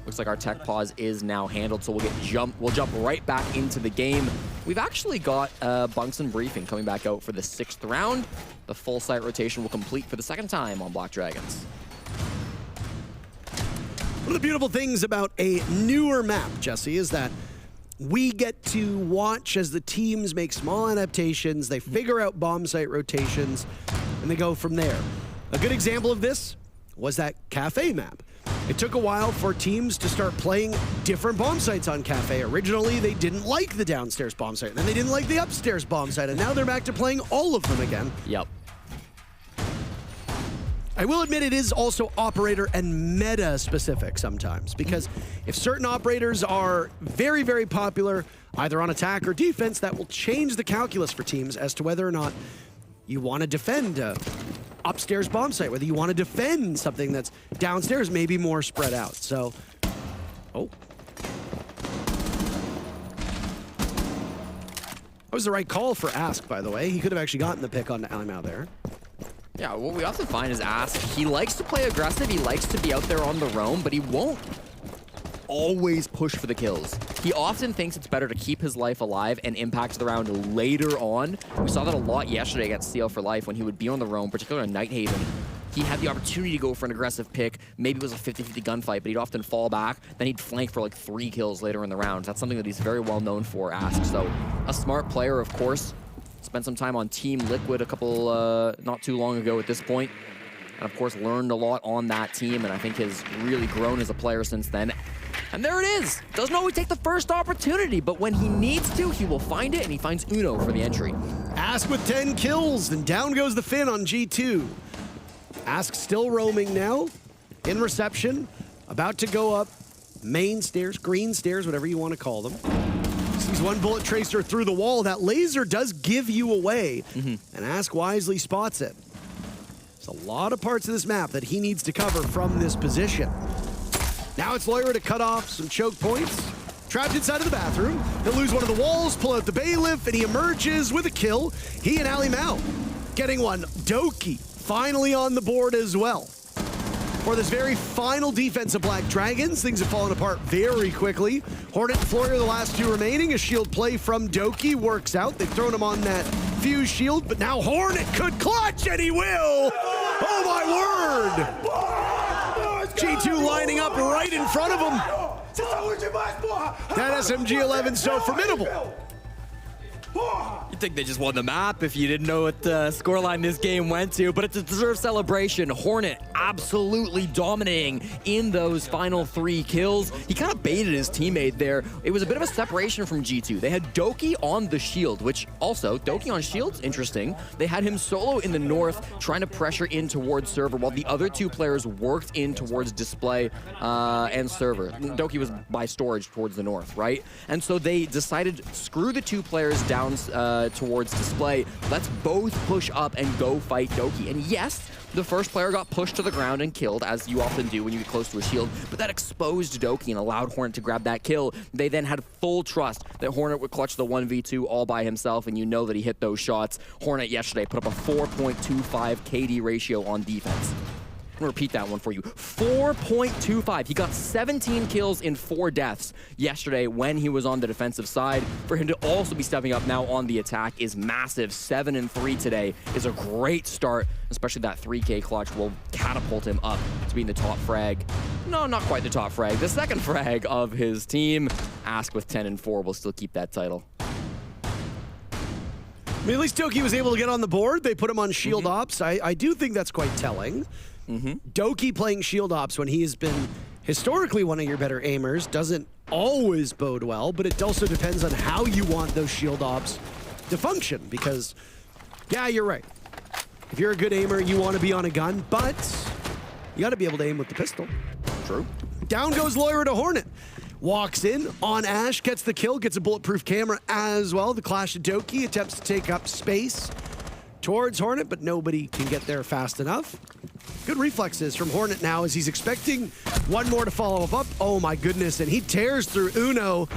S1: Looks like our tech pause is now handled, so we'll jump right back into the game. We've actually got Bunks and Briefing coming back out for the 6th round. The full site rotation will complete for the 2nd time on Black Dragons.
S2: One of the beautiful things about a newer map, Jesse, is that we get to watch as the teams make small adaptations, they figure out bomb site rotations, and they go from there. A good example of this was that Cafe map. It took a while for teams to start playing different bomb sites on Cafe. Originally, they didn't like the downstairs bomb site, then they didn't like the upstairs bomb site, and now they're back to playing all of them again.
S1: Yep.
S2: I will admit it is also operator and meta specific sometimes, because if certain operators are very, very popular, either on attack or defense, that will change the calculus for teams as to whether or not you want to defend upstairs bomb site, whether you want to defend something that's downstairs, maybe more spread out. So, that was the right call for Ask, by the way. He could have actually gotten the pick on Alimau there.
S1: Yeah, what we often find is Ask, he likes to play aggressive, he likes to be out there on the roam, but he won't always push for the kills. He often thinks it's better to keep his life alive and impact the round later on. We saw that a lot yesterday against CL for Life when he would be on the roam, particularly on Night Haven. He had the opportunity to go for an aggressive pick. Maybe it was a 50-50 gunfight, but he'd often fall back. Then he'd flank for like 3 kills later in the round. That's something that he's very well known for, Ask. So a smart player, of course. Spent some time on Team Liquid a couple, not too long ago at this point. And of course, learned a lot on that team, and I think has really grown as a player since then. And there it is. Doesn't always take the first opportunity, but when he needs to, he will find it, and he finds Uno for the entry.
S2: Ask with 10 kills, and down goes the Finn on G2. Ask still roaming now, in reception, about to go up main stairs, green stairs, whatever you want to call them. Sees one bullet tracer through the wall. That laser does give you away, and Ask wisely spots it. There's a lot of parts of this map that he needs to cover from this position. Now it's Lair to cut off some choke points. Trapped inside of the bathroom. He'll lose one of the walls, pull out the bailiff, and he emerges with a kill. He and Ali Mao getting one. Doki finally on the board as well. For this very final defense of Black Dragons, things have fallen apart very quickly. Hornet and Floyer, the last two remaining. A shield play from Doki works out. They've thrown him on that fuse shield, but now Hornet could clutch, and he will! Oh my word! G2 lining up right in front of him. That SMG-11 so formidable.
S1: You'd think they just won the map if you didn't know what scoreline this game went to, but it's a deserved celebration. Hornet absolutely dominating in those final 3 kills. He kind of baited his teammate there. It was a bit of a separation from G2. They had Doki on the shield, which also, Doki on shield's interesting. They had him solo in the north, trying to pressure in towards server, while the other 2 players worked in towards display and server. Doki was by storage towards the north, right? And so they decided, screw the 2 players down towards display. Let's both push up and go fight Doki. And yes, the first player got pushed to the ground and killed, as you often do when you get close to a shield, but that exposed Doki and allowed Hornet to grab that kill. They then had full trust that Hornet would clutch the 1v2 all by himself, and you know that he hit those shots. Hornet yesterday put up a 4.25 KD ratio on defense. I'm gonna repeat that one for you. 4.25. He got 17 kills in 4 deaths yesterday when he was on the defensive side. For him to also be stepping up now on the attack is massive. 7-3 today is a great start, especially that 3K clutch will catapult him up to being the top frag. No, not quite the top frag. The second frag of his team. Ask with 10-4 will still keep that title.
S2: I mean, at least Doki was able to get on the board. They put him on shield ops. I do think that's quite telling. Doki playing shield ops when he has been historically one of your better aimers doesn't always bode well, but it also depends on how you want those shield ops to function, because, yeah, you're right. If you're a good aimer, you want to be on a gun, but you got to be able to aim with the pistol.
S1: True.
S2: Down goes Lair to Hornet. Walks in on Ash, gets the kill, gets a bulletproof camera as well. The clash of Doki attempts to take up space towards Hornet, but nobody can get there fast enough. Good reflexes from Hornet now as he's expecting one more to follow up. Oh my goodness, and he tears through Uno.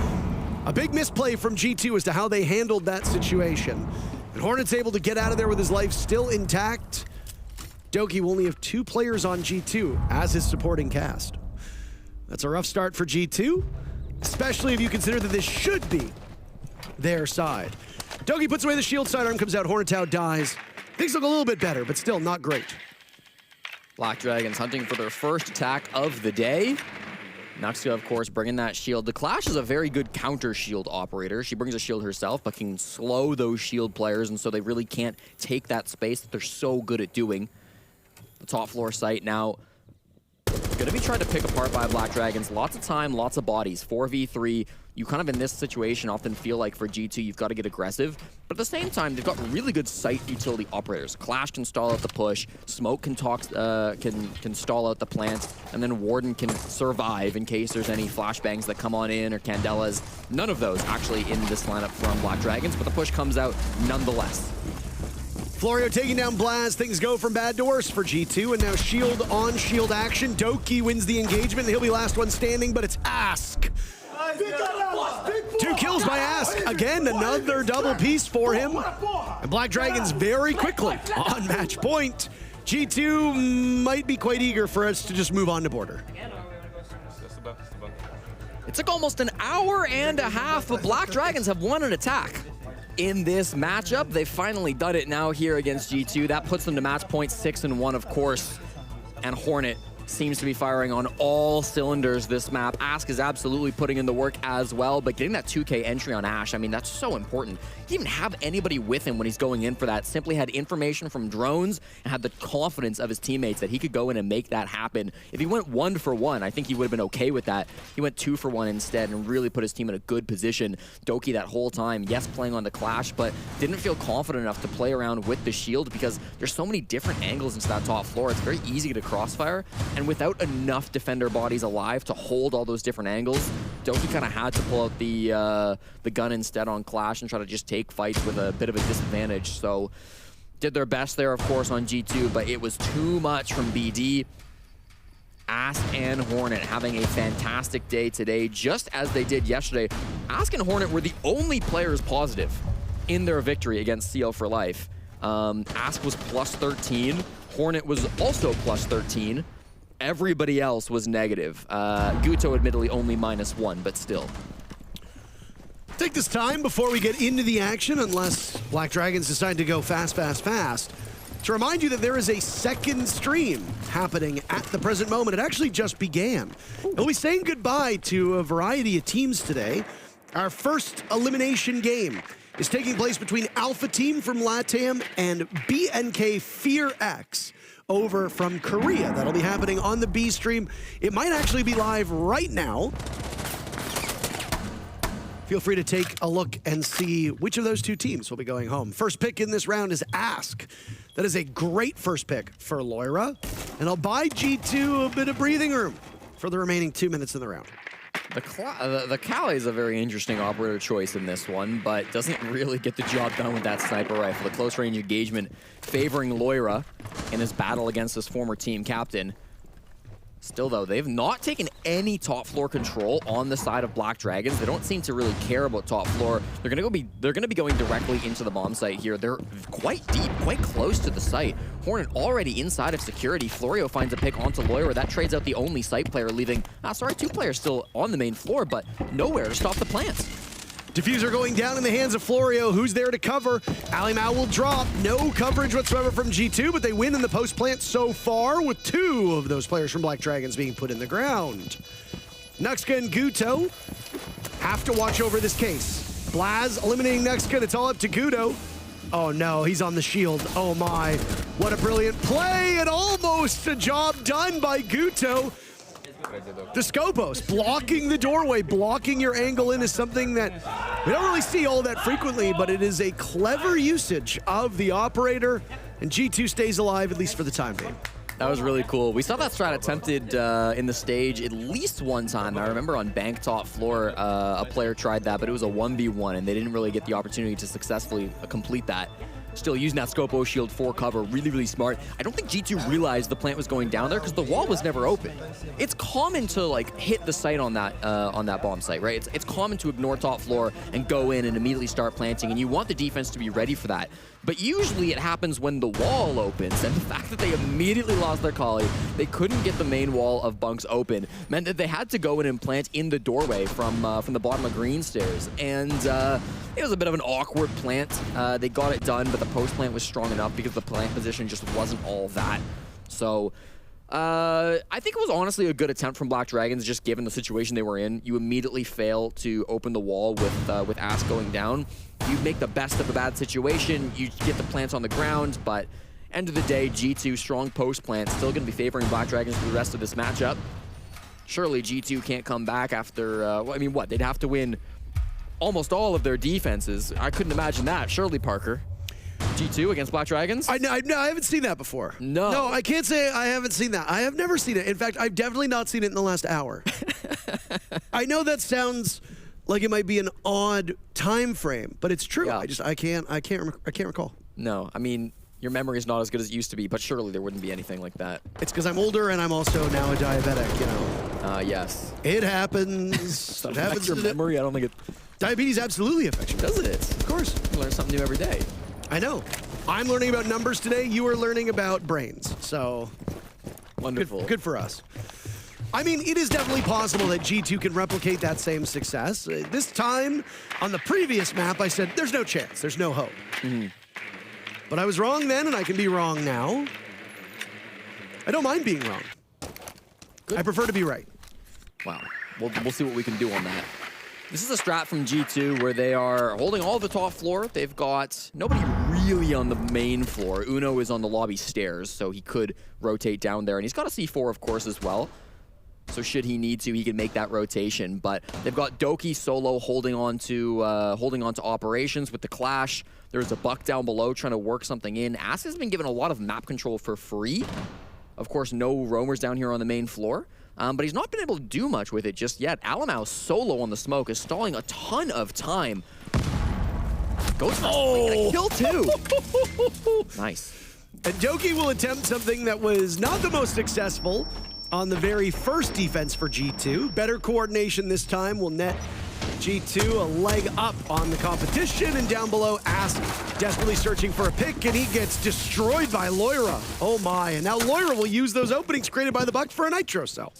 S2: A big misplay from G2 as to how they handled that situation. And Hornet's able to get out of there with his life still intact. Doki will only have 2 players on G2 as his supporting cast. That's a rough start for G2, especially if you consider that this should be their side. Doki puts away the shield, sidearm comes out, Hornetow dies. Things look a little bit better, but still not great.
S1: Black Dragons hunting for their first attack of the day. Naxia, of course, bringing that shield. The Clash is a very good counter shield operator. She brings a shield herself, but can slow those shield players, and so they really can't take that space that they're so good at doing. The top floor site now going to be trying to pick apart by Black Dragons. Lots of time, lots of bodies. 4v3. You kind of in this situation often feel like for G2 you've got to get aggressive, but at the same time they've got really good site utility operators. Clash can stall out the push, Smoke can stall out the plant, and then Warden can survive in case there's any flashbangs that come on in or Candelas. None of those actually in this lineup from Black Dragons, but the push comes out nonetheless.
S2: Florio taking down Blaz. Things go from bad to worse for G2, and now shield on shield action. Doki wins the engagement, and he'll be last one standing, but it's Ask. 2 kills by Ask. Again, another double piece for him. And Black Dragons very quickly on match point. G2 might be quite eager for us to just move on to border.
S1: It took almost an hour and a half, but Black Dragons have won an attack in this matchup. They've finally done it now here against G2. That puts them to match point 6-1, of course. And Hornet seems to be firing on all cylinders this map. Ask is absolutely putting in the work as well, but getting that 2K entry on Ash, I mean, that's so important. He didn't have anybody with him when he's going in for that. Simply had information from drones and had the confidence of his teammates that he could go in and make that happen. If he went 1 for 1, I think he would have been okay with that. He went 2 for 1 instead and really put his team in a good position. Doki that whole time, yes, playing on the Clash, but didn't feel confident enough to play around with the shield because there's so many different angles into that top floor. It's very easy to crossfire, and without enough defender bodies alive to hold all those different angles, Doki kind of had to pull out the gun instead on Clash and try to just take fights with a bit of a disadvantage. So did their best there, of course, on G2, but it was too much from BD. Ask and Hornet having a fantastic day today, just as they did yesterday. Ask and Hornet were the only players positive in their victory against CL for Life. Ask was plus 13. Hornet was also plus 13. Everybody else was negative. Guto admittedly only -1, but still.
S2: Take this time before we get into the action, unless Black Dragons decide to go fast, to remind you that there is a second stream happening at the present moment. It actually just began. We'll be saying goodbye to a variety of teams today. Our first elimination game is taking place between Alpha Team from LATAM and BNK Fear X over from Korea. That'll be happening on the B stream. It might actually be live right now. Feel free to take a look and see which of those two teams will be going home. First pick in this round is Ask. That is a great first pick for Loira, and I'll buy G2 a bit of breathing room for the remaining 2 minutes in the round.
S1: The Calais is a very interesting operator choice in this one, but doesn't really get the job done with that sniper rifle. The close range engagement favoring Loira in his battle against his former team captain. Still, though, they've not taken any top floor control on the side of Black Dragons. They don't seem to really care about top floor. They're gonna be going directly into the bomb site here. They're quite deep, quite close to the site. Hornet already inside of security. Florio finds a pick onto Loira. That trades out the only site player, leaving 2 players still on the main floor, but nowhere to stop the plants.
S2: Diffuser going down in the hands of Florio. Who's there to cover? Ali Mao will drop. No coverage whatsoever from G2, but they win in the post plant so far, with 2 of those players from Black Dragons being put in the ground. Nuxka and Guto have to watch over this case. Blaz eliminating Nuxka. It's all up to Guto. Oh no, he's on the shield. Oh my, what a brilliant play, and almost a job done by Guto. The Scopos, blocking the doorway, blocking your angle in is something that we don't really see all that frequently, but it is a clever usage of the operator, and G2 stays alive, at least for the time being.
S1: That was really cool. We saw that strat attempted in the stage at least one time. I remember on bank top floor, a player tried that, but it was a 1v1, and they didn't really get the opportunity to successfully complete that. Still using that Scopo shield for cover, really, really smart. I don't think G2 realized the plant was going down there because the wall was never open. It's common to like hit the site on that bomb site, right? It's common to ignore top floor and go in and immediately start planting, and you want the defense to be ready for that. But usually it happens when the wall opens, and the fact that they immediately lost their collie, they couldn't get the main wall of bunks open, meant that they had to go in and plant in the doorway from the bottom of green stairs. And it was a bit of an awkward plant. They got it done, but the post plant was strong enough because the plant position just wasn't all that. So I think it was honestly a good attempt from Black Dragons, just given the situation they were in. You immediately fail to open the wall with Ass going down. You make the best of a bad situation. You get the plants on the ground, but end of the day, G2 strong post plant still going to be favoring Black Dragons for the rest of this matchup. Surely G2 can't come back after, I mean, what? They'd have to win almost all of their defenses. I couldn't imagine that. Surely, Parker. G2 against Black Dragons?
S2: I haven't seen that before. No, I can't say I haven't seen that. I have never seen it. In fact, I've definitely not seen it in the last hour. I know that sounds like it might be an odd time frame, but it's true.
S1: Yeah.
S2: I can't recall.
S1: No, I mean, your memory is not as good as it used to be, but surely there wouldn't be anything like that.
S2: It's because I'm older and I'm also now a diabetic, you know.
S1: Yes.
S2: It happens. It happens.
S1: Your memory, I don't think it...
S2: Diabetes absolutely affects you.
S1: Does it?
S2: Of course.
S1: You learn something new every day.
S2: I know. I'm learning about numbers today. You are learning about brains. So
S1: Wonderful.
S2: Good for us. I mean, it is definitely possible that G2 can replicate that same success. This time, on the previous map, I said, there's no chance. There's no hope.
S1: Mm-hmm.
S2: But I was wrong then, and I can be wrong now. I don't mind being wrong. I prefer to be right.
S1: Wow. We'll see what we can do on that. This is a strat from G2 where they are holding all the top floor. They've got nobody really on the main floor. Uno is on the lobby stairs, so he could rotate down there. And he's got a C4, of course, as well. So should he need to, he can make that rotation. But they've got Doki solo holding on to operations with the clash. There's a buck down below trying to work something in. Ass has been given a lot of map control for free. Of course, no roamers down here on the main floor. But he's not been able to do much with it just yet. Alimau solo on the smoke is stalling a ton of time. Goes for a kill too. Nice.
S2: And Doki will attempt something that was not the most successful on the very first defense for G2. Better coordination this time will net G2 a leg up on the competition, and down below, Ask desperately searching for a pick, and he gets destroyed by Loira. Oh my, and now Loira will use those openings created by the Buck for a Nitro cell.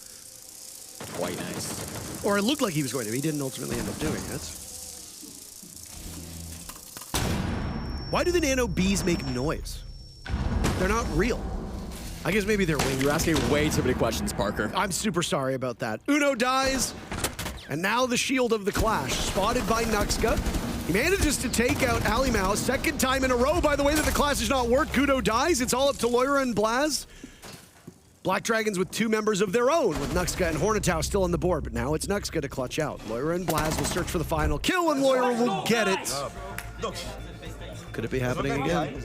S1: Quite nice.
S2: Or it looked like he was going to. He didn't ultimately end up doing it. Why do the Nano Bees make noise? They're not real. I guess maybe they're winged.
S1: You're asking way too many questions, Parker.
S2: I'm super sorry about that. Uno dies, and now the shield of the clash, spotted by Nuxka. He manages to take out Alimau, second time in a row, by the way, that the clash has not worked. Kudo dies. It's all up to Loira and Blaz. Black Dragons with two members of their own, with Nuxka and Hornetow still on the board, but now it's Nuxka to clutch out. Loira and Blaz will search for the final kill, and Loira will get it. Could it be happening again?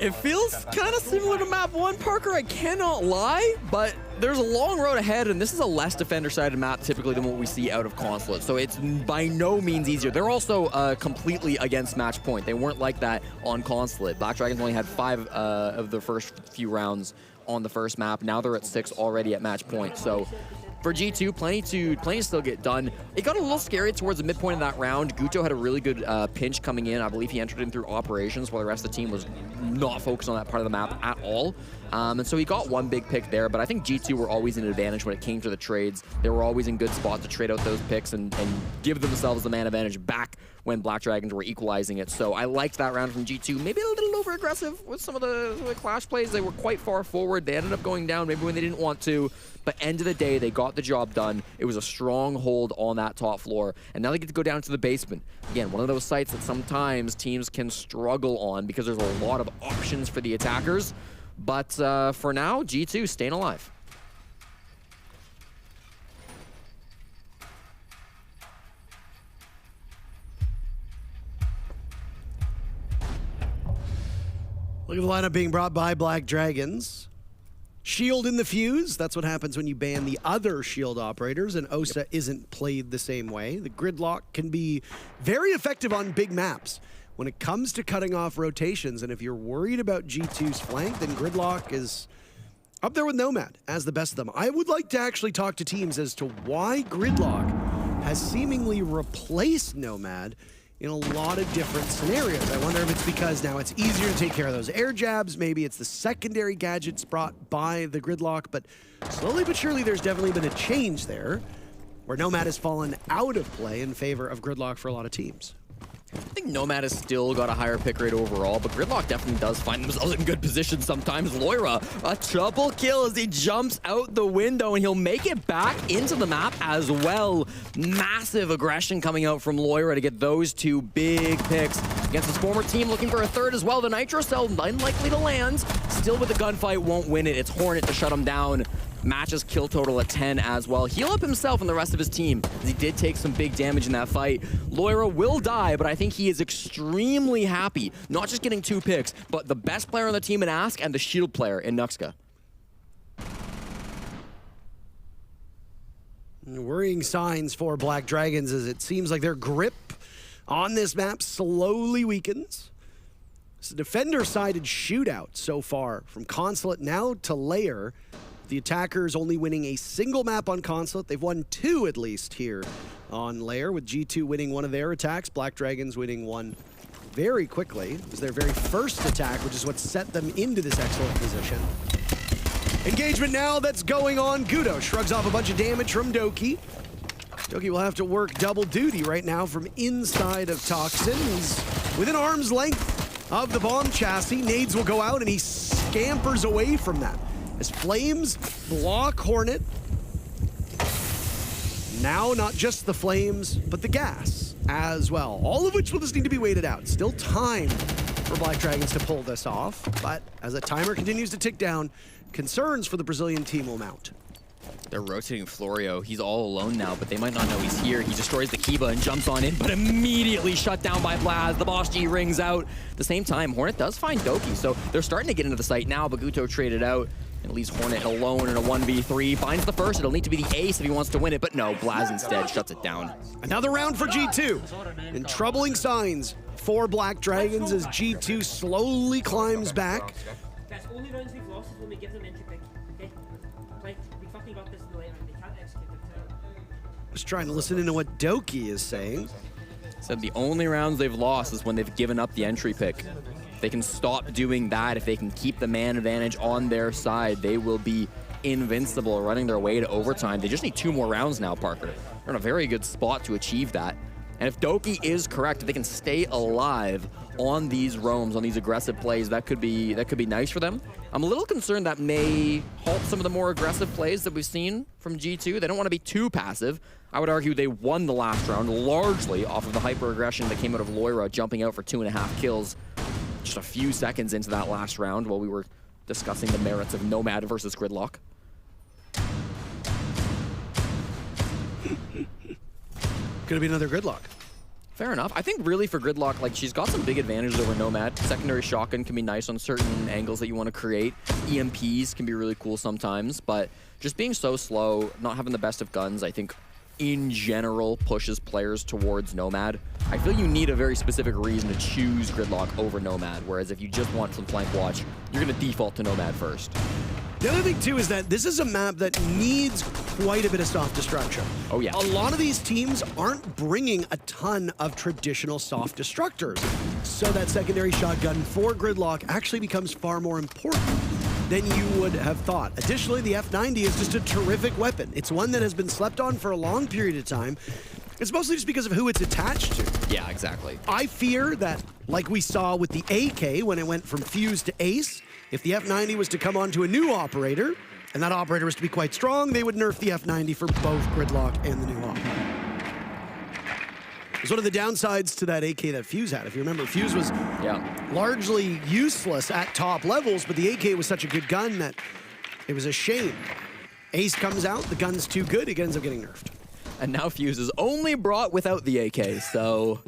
S1: It feels kind of similar to map 1, Parker, I cannot lie, but there's a long road ahead, and this is a less defender-sided map typically than what we see out of Consulate, so it's by no means easier. They're also completely against match point. They weren't like that on Consulate. Black Dragons only had 5 of the first few rounds on the first map. Now they're at 6 already at match point, so for G2, plenty to still get done. It got a little scary towards the midpoint of that round. Gucho had a really good pinch coming in. I believe he entered in through operations while the rest of the team was not focused on that part of the map at all. And so he got one big pick there, but I think G2 were always in advantage when it came to the trades. They were always in good spot to trade out those picks and give themselves the man advantage back when Black Dragons were equalizing it. So I liked that round from G2. Maybe a little over-aggressive with some of the clash plays. They were quite far forward. They ended up going down maybe when they didn't want to. But end of the day, they got the job done. It was a strong hold on that top floor. And now they get to go down to the basement. Again, one of those sites that sometimes teams can struggle on because there's a lot of options for the attackers. But for now, G2 staying alive.
S2: Look at the lineup being brought by Black Dragons. Shield in the fuse, that's what happens when you ban the other shield operators, and Osa isn't played the same way. The gridlock can be very effective on big maps when it comes to cutting off rotations, and if you're worried about G2's flank, then gridlock is up there with Nomad as the best of them. I would like to actually talk to teams as to why gridlock has seemingly replaced Nomad in a lot of different scenarios. I wonder if it's because now it's easier to take care of those air jabs. Maybe it's the secondary gadgets brought by the gridlock, but slowly but surely there's definitely been a change there where Nomad has fallen out of play in favor of gridlock for a lot of teams.
S1: I think Nomad has still got a higher pick rate overall, but Gridlock definitely does find themselves in good position sometimes. Loira, a triple kill as he jumps out the window, and he'll make it back into the map as well. Massive aggression coming out from Loira to get those two big picks against his former team, looking for a third as well. The Nitro Cell unlikely to land. Still with the gunfight, won't win it. It's Hornet to shut him down. Matches kill total at 10 as well. Heal up himself and the rest of his team, as he did take some big damage in that fight. Loira will die, but I think he is extremely happy, not just getting 2 picks, but the best player on the team in Ask and the shield player in Nuxka.
S2: Worrying signs for Black Dragons as it seems like their grip on this map slowly weakens. It's a defender-sided shootout so far, from Consulate now to Lair. The attackers only winning a single map on Consulate. They've won 2 at least here on Lair, with G2 winning one of their attacks, Black Dragons winning one very quickly. It was their very first attack, which is what set them into this excellent position. Engagement now that's going on. Gudo shrugs off a bunch of damage from Doki. Doki will have to work double duty right now from inside of Toxin. He's within arm's length of the bomb chassis. Nades will go out, and he scampers away from that. as Flames block Hornet. Now, not just the Flames, but the gas as well. All of which will just need to be waited out. Still time for Black Dragons to pull this off, but as the timer continues to tick down, concerns for the Brazilian team will mount.
S1: They're rotating Florio. He's all alone now, but they might not know he's here. He destroys the Kiba and jumps on in, but immediately shut down by Blaz. The Boss G rings out. At the same time, Hornet does find Doki, so they're starting to get into the site now, but Guto traded out and leaves Hornet alone in a 1v3. Finds the first. It'll need to be the ace if he wants to win it, but no, Blaz instead shuts it down.
S2: Another round for G2, and troubling signs for Black Dragons as G2 slowly climbs back.
S3: That's only rounds we've lost is when we give them entry pick. Okay? Like, we fucking got this in the later and they can't execute it.
S2: Just trying to listen into what Doki is saying.
S1: Said the only rounds they've lost is when they've given up the entry pick. If they can stop doing that, if they can keep the man advantage on their side, they will be invincible, running their way to overtime. They just need 2 more rounds now, Parker. They're in a very good spot to achieve that. And if Doki is correct, if they can stay alive on these roams, on these aggressive plays, that could be nice for them. I'm a little concerned that may halt some of the more aggressive plays that we've seen from G2. They don't want to be too passive. I would argue they won the last round largely off of the hyper-aggression that came out of Loira, jumping out for 2.5 kills just a few seconds into that last round while we were discussing the merits of Nomad versus Gridlock.
S2: Could be another Gridlock.
S1: Fair enough. I think really for Gridlock, like, she's got some big advantages over Nomad. Secondary shotgun can be nice on certain angles that you want to create. EMPs can be really cool sometimes, but just being so slow, not having the best of guns, I think in general pushes players towards Nomad. I feel you need a very specific reason to choose Gridlock over Nomad, whereas if you just want some flank watch, you're going to default to Nomad first.
S2: The other thing, too, is that this is a map that needs quite a bit of soft destruction.
S1: Oh, yeah.
S2: A lot of these teams aren't bringing a ton of traditional soft destructors. So that secondary shotgun for Gridlock actually becomes far more important than you would have thought. Additionally, the F90 is just a terrific weapon. It's one that has been slept on for a long period of time. It's mostly just because of who it's attached to.
S1: Yeah, exactly.
S2: I fear that, like we saw with the AK when it went from Fuse to Ace, if the F90 was to come onto a new operator, and that operator was to be quite strong, they would nerf the F90 for both Gridlock and the new op. It was one of the downsides to that AK that Fuse had. If you remember, Fuse was largely useless at top levels, but the AK was such a good gun that it was a shame. Ace comes out, the gun's too good, it ends up getting nerfed.
S1: And now Fuse is only brought without the AK, so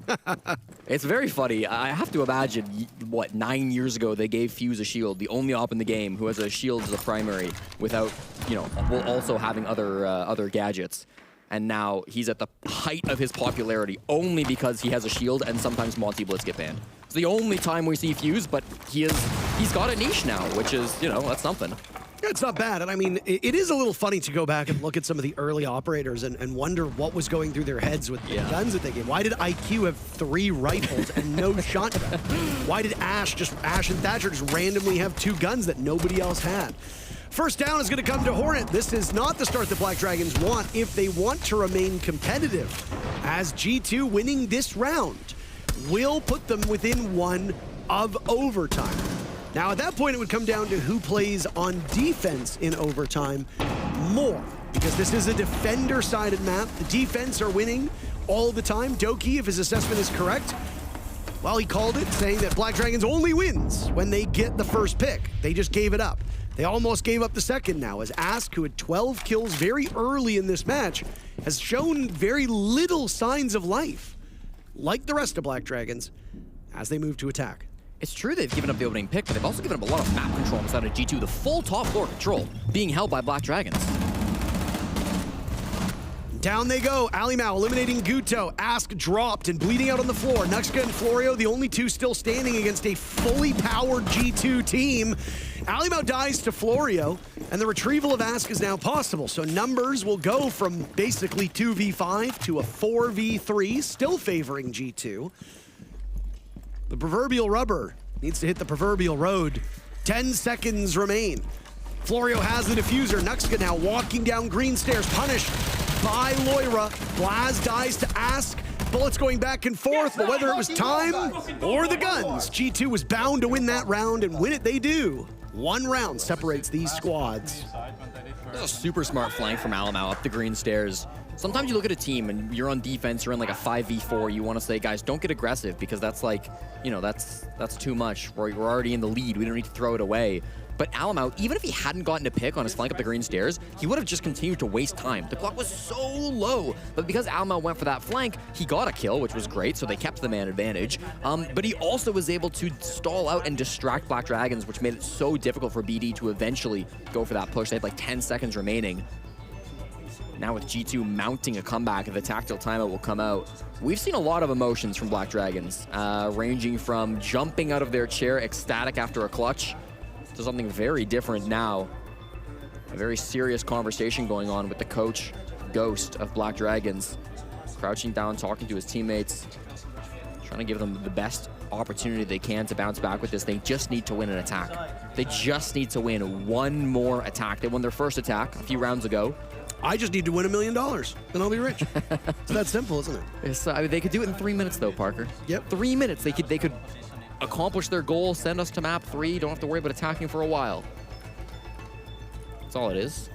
S1: it's very funny. I have to imagine, what, 9 years ago they gave Fuse a shield, the only op in the game who has a shield as a primary without, you know, while also having other gadgets. And now he's at the height of his popularity only because he has a shield and sometimes Monty Blitz get banned. It's the only time we see Fuse, but he's got a niche now, which is, you know, that's something.
S2: Yeah, it's not bad. And I mean, it is a little funny to go back and look at some of the early operators and wonder what was going through their heads with the guns that they gave. Why did IQ have 3 rifles and no shotgun? Why did Ash and Thatcher just randomly have 2 guns that nobody else had? First down is going to come to Hornet. This is not the start that Black Dragons want if they want to remain competitive, as G2 winning this round will put them within 1 of overtime. Now, at that point, it would come down to who plays on defense in overtime more, because this is a defender-sided map. The defense are winning all the time. Doki, if his assessment is correct, well, he called it, saying that Black Dragons only wins when they get the first pick. They just gave it up. They almost gave up the second now, as Ask, who had 12 kills very early in this match, has shown very little signs of life, like the rest of Black Dragons, as they move to attack.
S1: It's true they've given up the opening pick, but they've also given up a lot of map control inside of G2, the full top floor control being held by Black Dragons.
S2: Down they go. Alimao eliminating Guto. Ask dropped and bleeding out on the floor. Nuxka and Florio, the only 2 still standing against a fully powered G2 team. Alimao dies to Florio, and the retrieval of Ask is now possible. So numbers will go from basically 2v5 to a 4v3, still favoring G2. The proverbial rubber needs to hit the proverbial road. 10 seconds remain. Florio has the diffuser. Nuxka now walking down green stairs, punished by Loira. Blaz dies to Ask. Bullets going back and forth, but whether it was time or the guns, G2 was bound to win that round, and win it they do. 1 round separates these squads.
S1: This is a super smart flank from Alamau up the green stairs. Sometimes you look at a team and you're on defense, you're in like a 5v4, you want to say, guys, don't get aggressive because that's like, you know, that's too much. We're already in the lead, we don't need to throw it away. But Alamau, even if he hadn't gotten a pick on his flank up the green stairs, he would have just continued to waste time. The clock was so low, but because Alamau went for that flank, he got a kill, which was great, so they kept the man advantage. But he also was able to stall out and distract Black Dragons, which made it so difficult for BD to eventually go for that push. They had like 10 seconds remaining. Now with G2 mounting a comeback, the tactical timeout will come out. We've seen a lot of emotions from Black Dragons, ranging from jumping out of their chair ecstatic after a clutch, to something very different now. A very serious conversation going on with the coach, Ghost of Black Dragons, crouching down, talking to his teammates, trying to give them the best opportunity they can to bounce back with this. They just need to win an attack. They just need to win one more attack. They won their first attack a few rounds ago.
S2: I just need to win $1 million, then I'll be rich. It's that simple, isn't it?
S1: It's, I mean, they could do it in 3 minutes, though, Parker.
S2: Yep.
S1: 3 minutes. They could accomplish their goal, send us to map 3, don't have to worry about attacking for a while. That's all it is.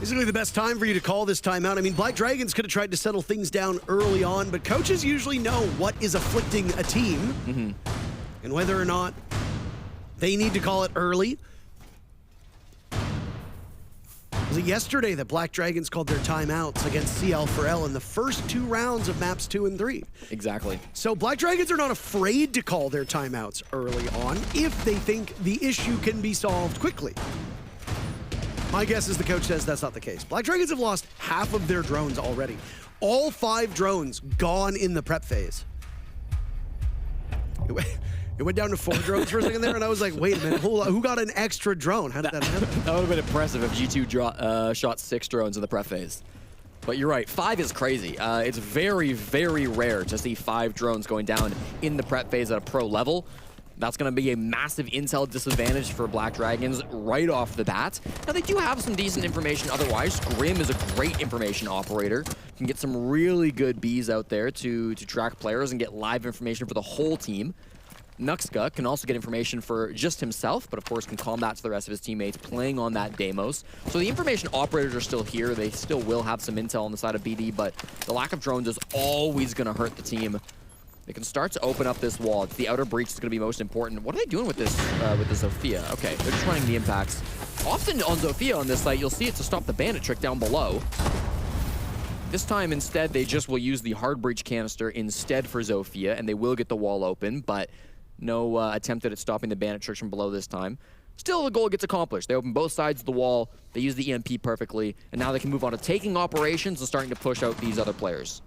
S2: Basically the best time for you to call this timeout. I mean, Black Dragons could have tried to settle things down early on, but coaches usually know what is afflicting a team and whether or not they need to call it early. Was it yesterday that Black Dragons called their timeouts against CL4L in the first 2 rounds of maps 2 and 3?
S1: Exactly.
S2: So Black Dragons are not afraid to call their timeouts early on if they think the issue can be solved quickly. My guess is the coach says that's not the case. Black Dragons have lost half of their drones already. All 5 drones gone in the prep phase. It went down to 4 drones for a second there, and I was like, wait a minute, hold on, who got an extra drone? How did that happen?
S1: That would have been impressive if G2 shot 6 drones in the prep phase. But you're right, 5 is crazy. It's very, very rare to see 5 drones going down in the prep phase at a pro level. That's going to be a massive intel disadvantage for Black Dragons right off the bat. Now, they do have some decent information otherwise. Grim is a great information operator. Can get some really good Bs out there to track players and get live information for the whole team. Nuxka can also get information for just himself, but of course can combat to the rest of his teammates playing on that Deimos. So the information operators are still here. They still will have some intel on the side of BD, but the lack of drones is always going to hurt the team. They can start to open up this wall. The outer breach is going to be most important. What are they doing with this with the Zofia? Okay, they're just running the impacts. Often on Zofia on this site, you'll see it to stop the bandit trick down below. This time, instead, they just will use the hard breach canister instead for Zofia, and they will get the wall open, but no attempt at stopping the bandit trick from below this time. Still, the goal gets accomplished. They open both sides of the wall, they use the EMP perfectly, and now they can move on to taking operations and starting to push out these other players.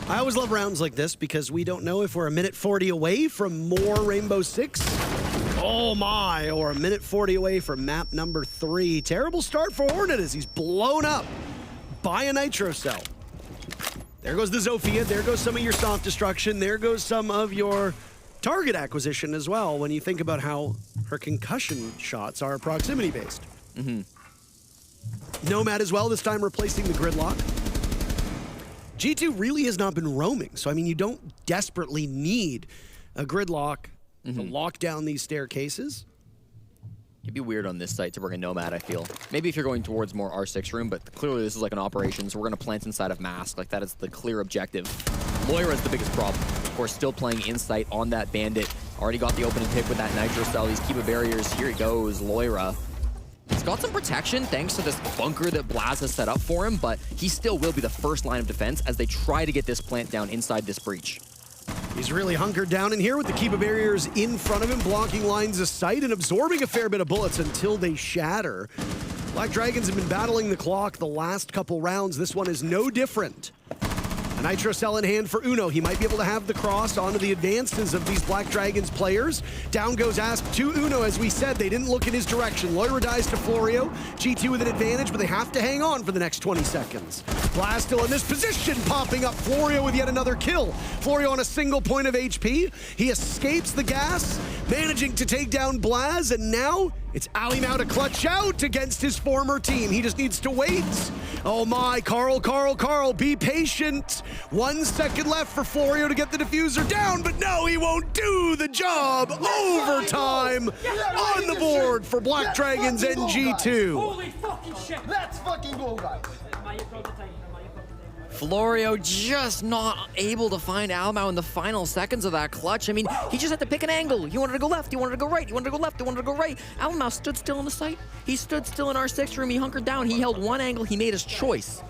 S2: I always love rounds like this because we don't know if we're a minute 40 away from more Rainbow Six. Oh my, or a minute 40 away from map number 3. Terrible start for Hornet as he's blown up by a Nitro Cell. There goes the Zofia, there goes some of your soft destruction, there goes some of your target acquisition as well when you think about how her concussion shots are proximity based. Nomad as well, this time replacing the gridlock. G2 really has not been roaming, so I mean, you don't desperately need a gridlock to lock down these staircases.
S1: It'd be weird on this site to bring a Nomad, I feel. Maybe if you're going towards more R6 room, but clearly this is like an operation, so we're going to plant inside of Mask. Like, that is the clear objective. Moira is the biggest problem. Of course, still playing Insight on that Bandit. Already got the opening pick with that Nitro Cell. These Kiba barriers. Here he goes, Loira. He's got some protection thanks to this bunker that Blaz has set up for him, but he still will be the first line of defense as they try to get this plant down inside this breach.
S2: He's really hunkered down in here with the Kiba barriers in front of him, blocking lines of sight and absorbing a fair bit of bullets until they shatter. Black Dragons have been battling the clock the last couple rounds. This one is no different. A Nitro Cell in hand for Uno. He might be able to have the cross onto the advances of these Black Dragons players. Down goes Asp to Uno. As we said, they didn't look in his direction. Loira dies to Florio. G2 with an advantage, but they have to hang on for the next 20 seconds. Blaz still in this position, popping up Florio with yet another kill. Florio on a single point of HP. He escapes the gas, managing to take down Blaz, and now it's Alimau to clutch out against his former team. He just needs to wait Oh my, Carl, be patient. 1 second left for Florio to get the diffuser down, but no, he won't do the job. Overtime on the board for Black Dragons and G2.
S3: Holy fucking shit!
S4: Let's fucking go, guys.
S3: Am I your prototype?
S1: Florio just not able to find Almau in the final seconds of that clutch. I mean, he just had to pick an angle. He wanted to go left, he wanted to go right, he wanted to go left, he wanted to go right. Almau stood still in the site. He stood still in our 6 room, he hunkered down, he held one angle, he made his choice.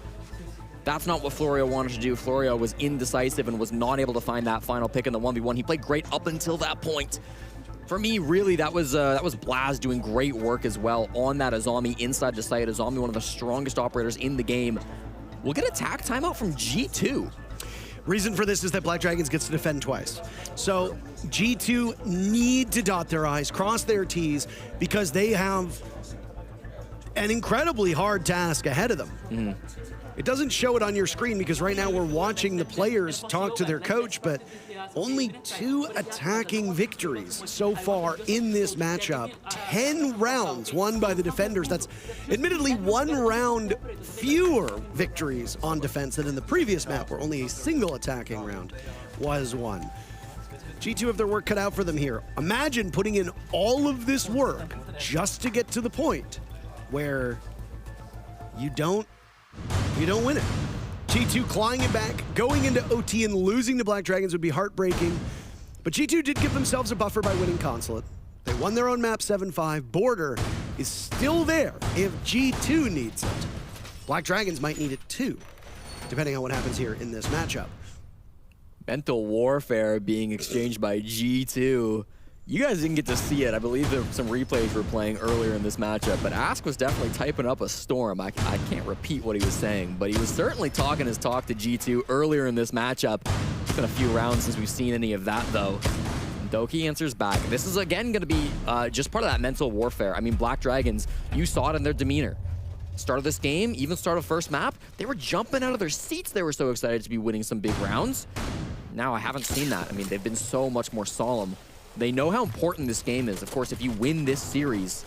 S1: That's not what Florio wanted to do. Florio was indecisive and was not able to find that final pick in the 1v1. He played great up until that point. For me, really, that was Blaz doing great work as well on that Azami inside the site. Azami, one of the strongest operators in the game. We'll get a tack timeout from G2.
S2: Reason for this is that Black Dragons gets to defend twice. So G2 need to dot their I's, cross their T's, because they have an incredibly hard task ahead of them. It doesn't show it on your screen because right now we're watching the players talk to their coach, but only 2 attacking victories so far in this matchup. 10 rounds won by the defenders. That's admittedly 1 round fewer victories on defense than in the previous map, where only a single attacking round was won. G2 have their work cut out for them here. Imagine putting in all of this work just to get to the point where you don't win it. G2 clawing it back, going into OT and losing to Black Dragons would be heartbreaking. But G2 did give themselves a buffer by winning Consulate. They won their own map 7-5. Border is still there if G2 needs it. Black Dragons might need it too, depending on what happens here in this matchup.
S1: Mental warfare being exchanged by G2. You guys didn't get to see it. I believe there were some replays were playing earlier in this matchup, but Ask was definitely typing up a storm. I can't repeat what he was saying, but he was certainly talking his talk to G2 earlier in this matchup. It's been a few rounds since we've seen any of that, though. And Doki answers back. This is, again, going to be just part of that mental warfare. I mean, Black Dragons, you saw it in their demeanor. Start of this game, even start of first map, they were jumping out of their seats. They were so excited to be winning some big rounds. Now I haven't seen that. I mean, they've been so much more solemn. They know how important this game is. Of course, if you win this series,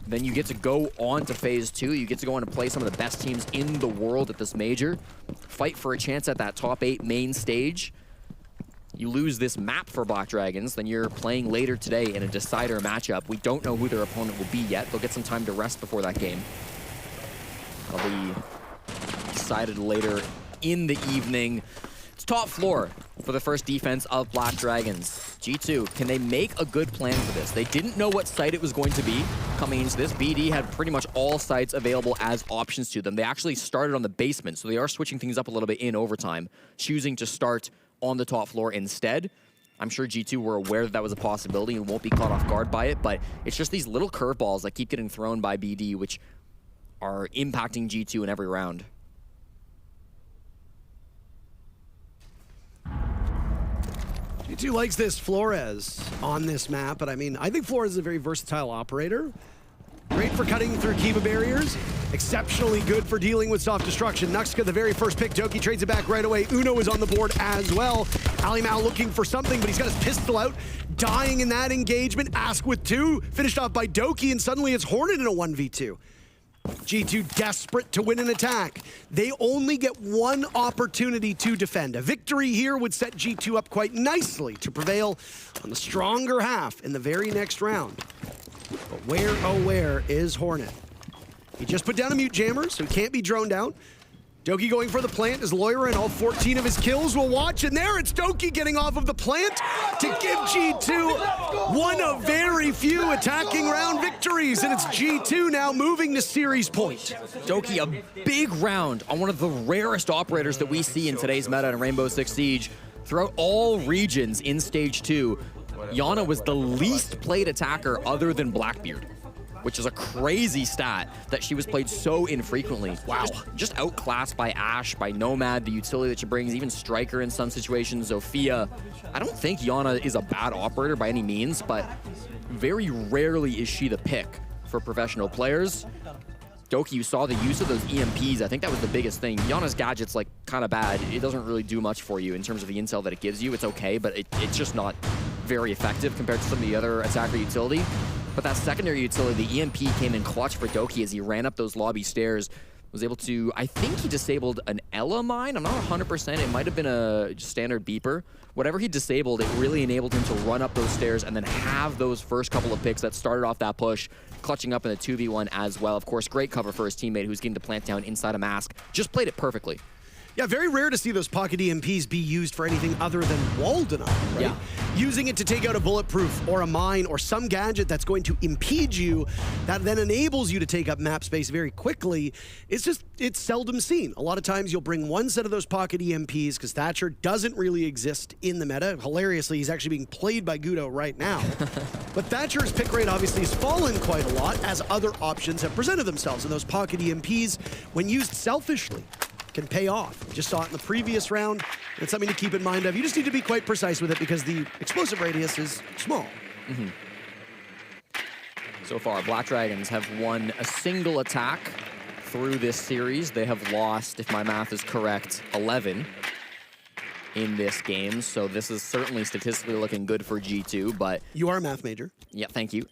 S1: then you get to go on to phase 2. You get to go on to play some of the best teams in the world at this major. Fight for a chance at that top 8 main stage. You lose this map for Black Dragons, then you're playing later today in a decider matchup. We don't know who their opponent will be yet. They'll get some time to rest before that game. That'll be decided later in the evening. It's top floor for the first defense of Black Dragons. G2, can they make a good plan for this? They didn't know what site it was going to be coming into this. BD had pretty much all sites available as options to them. They actually started on the basement, so they are switching things up a little bit in overtime, choosing to start on the top floor instead. I'm sure G2 were aware that that was a possibility and won't be caught off guard by it, but it's just these little curveballs that keep getting thrown by BD, which are impacting G2 in every round.
S2: G2 likes this Flores on this map, but I mean, I think Flores is a very versatile operator. Great for cutting through Kiva barriers. Exceptionally good for dealing with soft destruction. Nuxka, the very first pick. Doki trades it back right away. Uno is on the board as well. Alimau looking for something, but he's got his pistol out. Dying in that engagement. Ask with 2. Finished off by Doki, and suddenly it's Hornet in a 1v2. G2 desperate to win an attack. They only get one opportunity to defend. A victory here would set G2 up quite nicely to prevail on the stronger half in the very next round. But where, oh where, is Hornet? He just put down a mute jammer, so he can't be droned out. Doki going for the plant as Lair and all 14 of his kills will watch, and there it's Doki getting off of the plant to give G2 one of very few attacking round victories, and it's G2 now moving to series point.
S1: Doki, a big round on one of the rarest operators that we see in today's meta in Rainbow Six Siege. Throughout all regions in Stage 2, Yana was the least played attacker other than Blackbeard, which is a crazy stat that she was played so infrequently. Wow. Just outclassed by Ashe, by Nomad, the utility that she brings, even Striker in some situations, Zofia. I don't think Yana is a bad operator by any means, but very rarely is she the pick for professional players. Doki, you saw the use of those EMPs. I think that was the biggest thing. Yana's gadget's like kind of bad. It doesn't really do much for you in terms of the intel that it gives you. It's okay, but it's just not very effective compared to some of the other attacker utility. But that secondary utility, the EMP came in clutch for Doki as he ran up those lobby stairs. was able to, I think he disabled an Ella mine. I'm not 100%. It might have been a standard beeper. Whatever he disabled, it really enabled him to run up those stairs and then have those first couple of picks that started off that push, clutching up in the 2v1 as well. Of course, great cover for his teammate who's getting to plant down inside a mask. Just played it perfectly.
S2: Yeah, very rare to see those pocket EMPs be used for anything other than wall denial, right?
S1: Yeah.
S2: Using it to take out a bulletproof or a mine or some gadget that's going to impede you, that then enables you to take up map space very quickly, it's seldom seen. A lot of times you'll bring one set of those pocket EMPs because Thatcher doesn't really exist in the meta. Hilariously, he's actually being played by Guto right now. But Thatcher's pick rate obviously has fallen quite a lot as other options have presented themselves. And those pocket EMPs, when used selfishly, can pay off. Just saw it in the previous round. It's something to keep in mind of. You just need to be quite precise with it because the explosive radius is small.
S1: So far, Black Dragons have won a single attack through this series. They have lost, if my math is correct, 11 in this game. So this is certainly statistically looking good for G2, but...
S2: You are a math major.
S1: Yeah, thank you.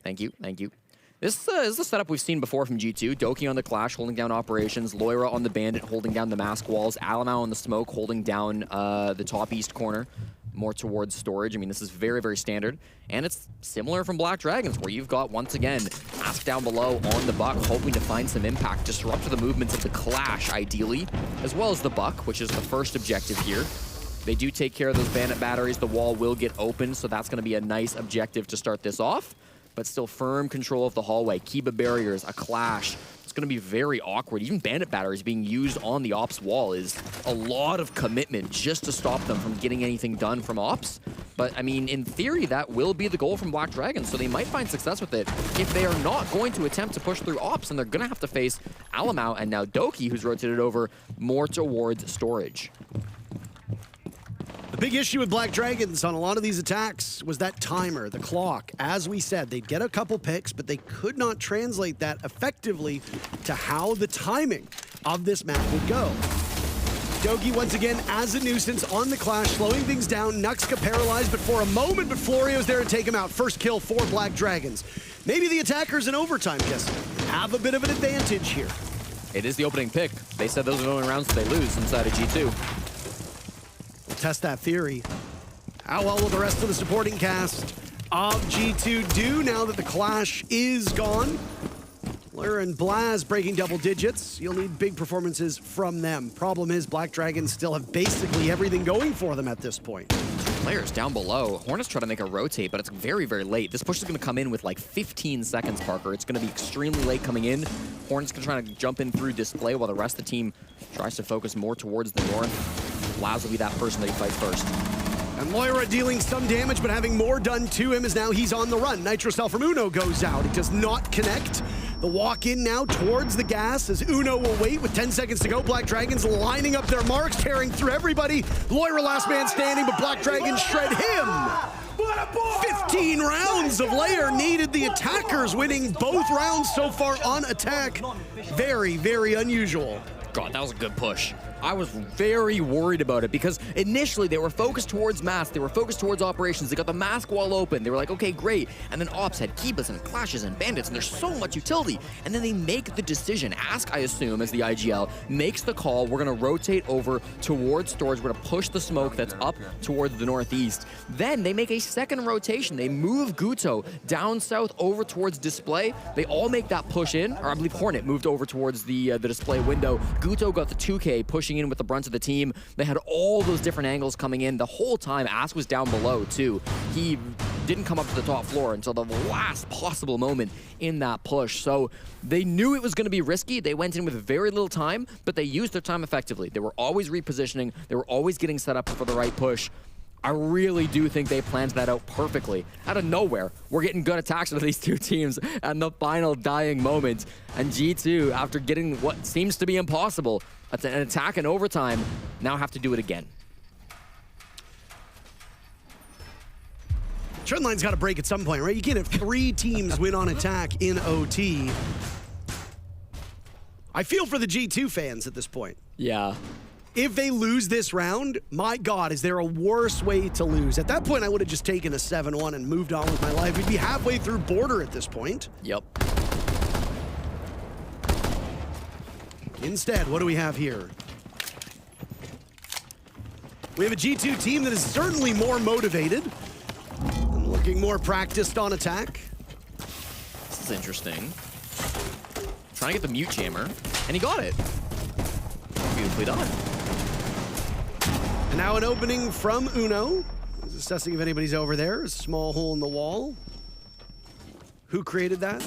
S1: This is the setup we've seen before from G2. Doki on the Clash holding down operations, Loira on the Bandit holding down the mask walls, Alamau on the Smoke holding down the top east corner, more towards storage. I mean, this is very, very standard. And it's similar from Black Dragons, where you've got, once again, Mask down below on the Buck, hoping to find some impact, disrupt the movements of the Clash, ideally, as well as the Buck, which is the first objective here. They do take care of those Bandit batteries. The wall will get open, so that's going to be a nice objective to start this off. But still firm control of the hallway. Kiba barriers, a Clash. It's going to be very awkward. Even Bandit batteries being used on the Ops wall is a lot of commitment just to stop them from getting anything done from Ops. But, I mean, in theory, that will be the goal from Black Dragons, so they might find success with it if they are not going to attempt to push through Ops, and they're going to have to face Alamau and now Doki, who's rotated over more towards storage.
S2: The big issue with Black Dragons on a lot of these attacks was that timer, the clock. As we said, they'd get a couple picks, but they could not translate that effectively to how the timing of this map would go. Doki once again as a nuisance on the Clash, slowing things down. Nuxka paralyzed, but for a moment, but Florio's there to take him out. First kill for Black Dragons. Maybe the attackers in overtime, Jesse, have a bit of an advantage here.
S1: It is the opening pick. They said those are the only rounds that they lose inside of G2.
S2: Test that theory. How well will the rest of the supporting cast of G2 do now that the Clash is gone? Lair and Blaz breaking double digits. You'll need big performances from them. Problem is, Black Dragons still have basically everything going for them at this point.
S1: Players down below. Hornets try to make a rotate, but it's very, very late. This push is going to come in with like 15 seconds, Parker. It's going to be extremely late coming in. Hornets going to try to jump in through display while the rest of the team tries to focus more towards the north. Blaz will be that person that he fights first.
S2: And Moira dealing some damage, but having more done to him as now he's on the run. Nitro Cell from Uno goes out. It does not connect. The walk in now towards the gas as Uno will wait with 10 seconds to go. Black Dragons lining up their marks, tearing through everybody. Moira last man standing, but Black Dragons shred him. 15 rounds of Lair needed. The attackers winning both rounds so far on attack. Very, very unusual.
S1: God, that was a good push. I was very worried about it because initially they were focused towards mask, they were focused towards operations, they got the mask wall open, they were like, okay, great, and then Ops had Kibas and Clashes and Bandits, and there's so much utility, and then they make the decision. Ask, I assume, as the IGL, makes the call, we're gonna rotate over towards storage, we're gonna push the smoke that's up towards the northeast. Then they make a second rotation, they move Guto down south over towards display, they all make that push in, or I believe Hornet moved over towards the display window. Guto got the 2K pushing in with the brunt of the team. They had all those different angles coming in the whole time. Ask was down below too. He didn't come up to the top floor until the last possible moment in that push. So they knew it was going to be risky. They went in with very little time, but they used their time effectively. They were always repositioning. They were always getting set up for the right push. I really do think they planned that out perfectly. Out of nowhere, we're getting good attacks with these two teams and the final dying moment. And G2, after getting what seems to be impossible, an attack in overtime, now have to do it again.
S2: Trendline's got to break at some point, right? You can't have 3 teams win on attack in OT. I feel for the G2 fans at this point.
S1: Yeah.
S2: If they lose this round, my God, is there a worse way to lose? At that point, I would have just taken a 7-1 and moved on with my life. We'd be halfway through border at this point.
S1: Yep.
S2: Instead, what do we have here? We have a G2 team that is certainly more motivated and looking more practiced on attack.
S1: This is interesting. Trying to get the mute jammer, and he got it. Beautifully done.
S2: And now an opening from Uno. He's assessing if anybody's over there. A small hole in the wall. Who created that?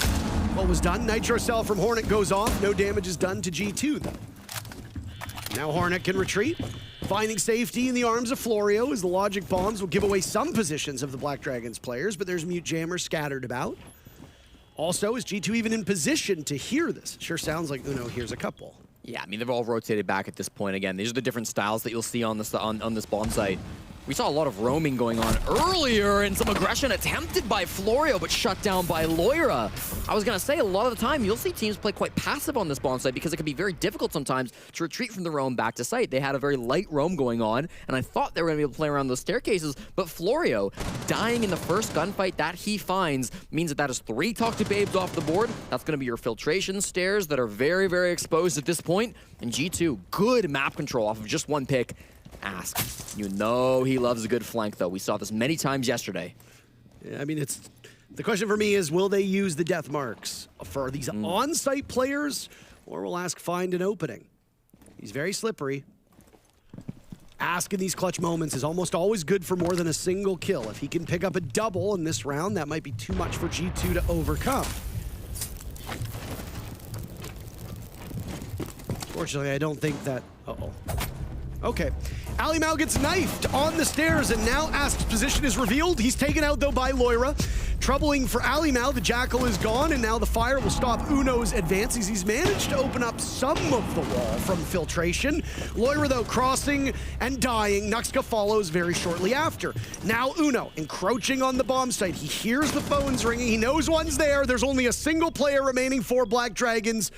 S2: What was done? Nitro cell from Hornet goes off. No damage is done to G2, though. Now Hornet can retreat, finding safety in the arms of Florio as the logic bombs will give away some positions of the Black Dragons players, but there's mute jammer scattered about. Also, is G2 even in position to hear this? It sure sounds like Uno hears a couple.
S1: Yeah, I mean, they've all rotated back at this point. Again, these are the different styles that you'll see on this on this bomb site. We saw a lot of roaming going on earlier and some aggression attempted by Florio, but shut down by Loira. I was going to say, a lot of the time, you'll see teams play quite passive on this bomb site because it can be very difficult sometimes to retreat from the roam back to site. They had a very light roam going on, and I thought they were going to be able to play around those staircases, but Florio dying in the first gunfight that he finds means that that is 3 Talk to Babes off the board. That's going to be your filtration stairs that are very, very exposed at this point. And G2, good map control off of just 1 pick. Ask. You know he loves a good flank, though. We saw this many times yesterday.
S2: Yeah, I mean, it's the question for me is, will they use the death marks for these on-site players, or will Ask find an opening? He's very slippery. Ask in these clutch moments is almost always good for more than a single kill. If he can pick up a double in this round, that might be too much for G2 to overcome. Fortunately, I don't think that... Uh-oh. Okay. Ali Mao gets knifed on the stairs, and now Ask's position is revealed. He's taken out, though, by Loira. Troubling for Ali Mao. The Jackal is gone, and now the fire will stop Uno's advances. He's managed to open up some of the wall from filtration. Loira, though, crossing and dying. Nuxka follows very shortly after. Now Uno encroaching on the bomb site. He hears the phones ringing. He knows one's there. There's only a single player remaining for Black Dragons.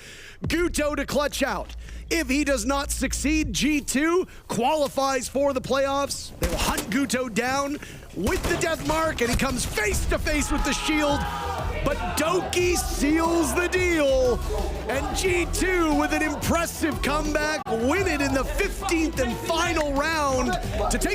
S2: Guto to clutch out. If he does not succeed, G2 qualifies for the playoffs. They will hunt Guto down with the death mark, and he comes face to face with the shield. But Doki seals the deal, and G2 with an impressive comeback win it in the 15th and final round to take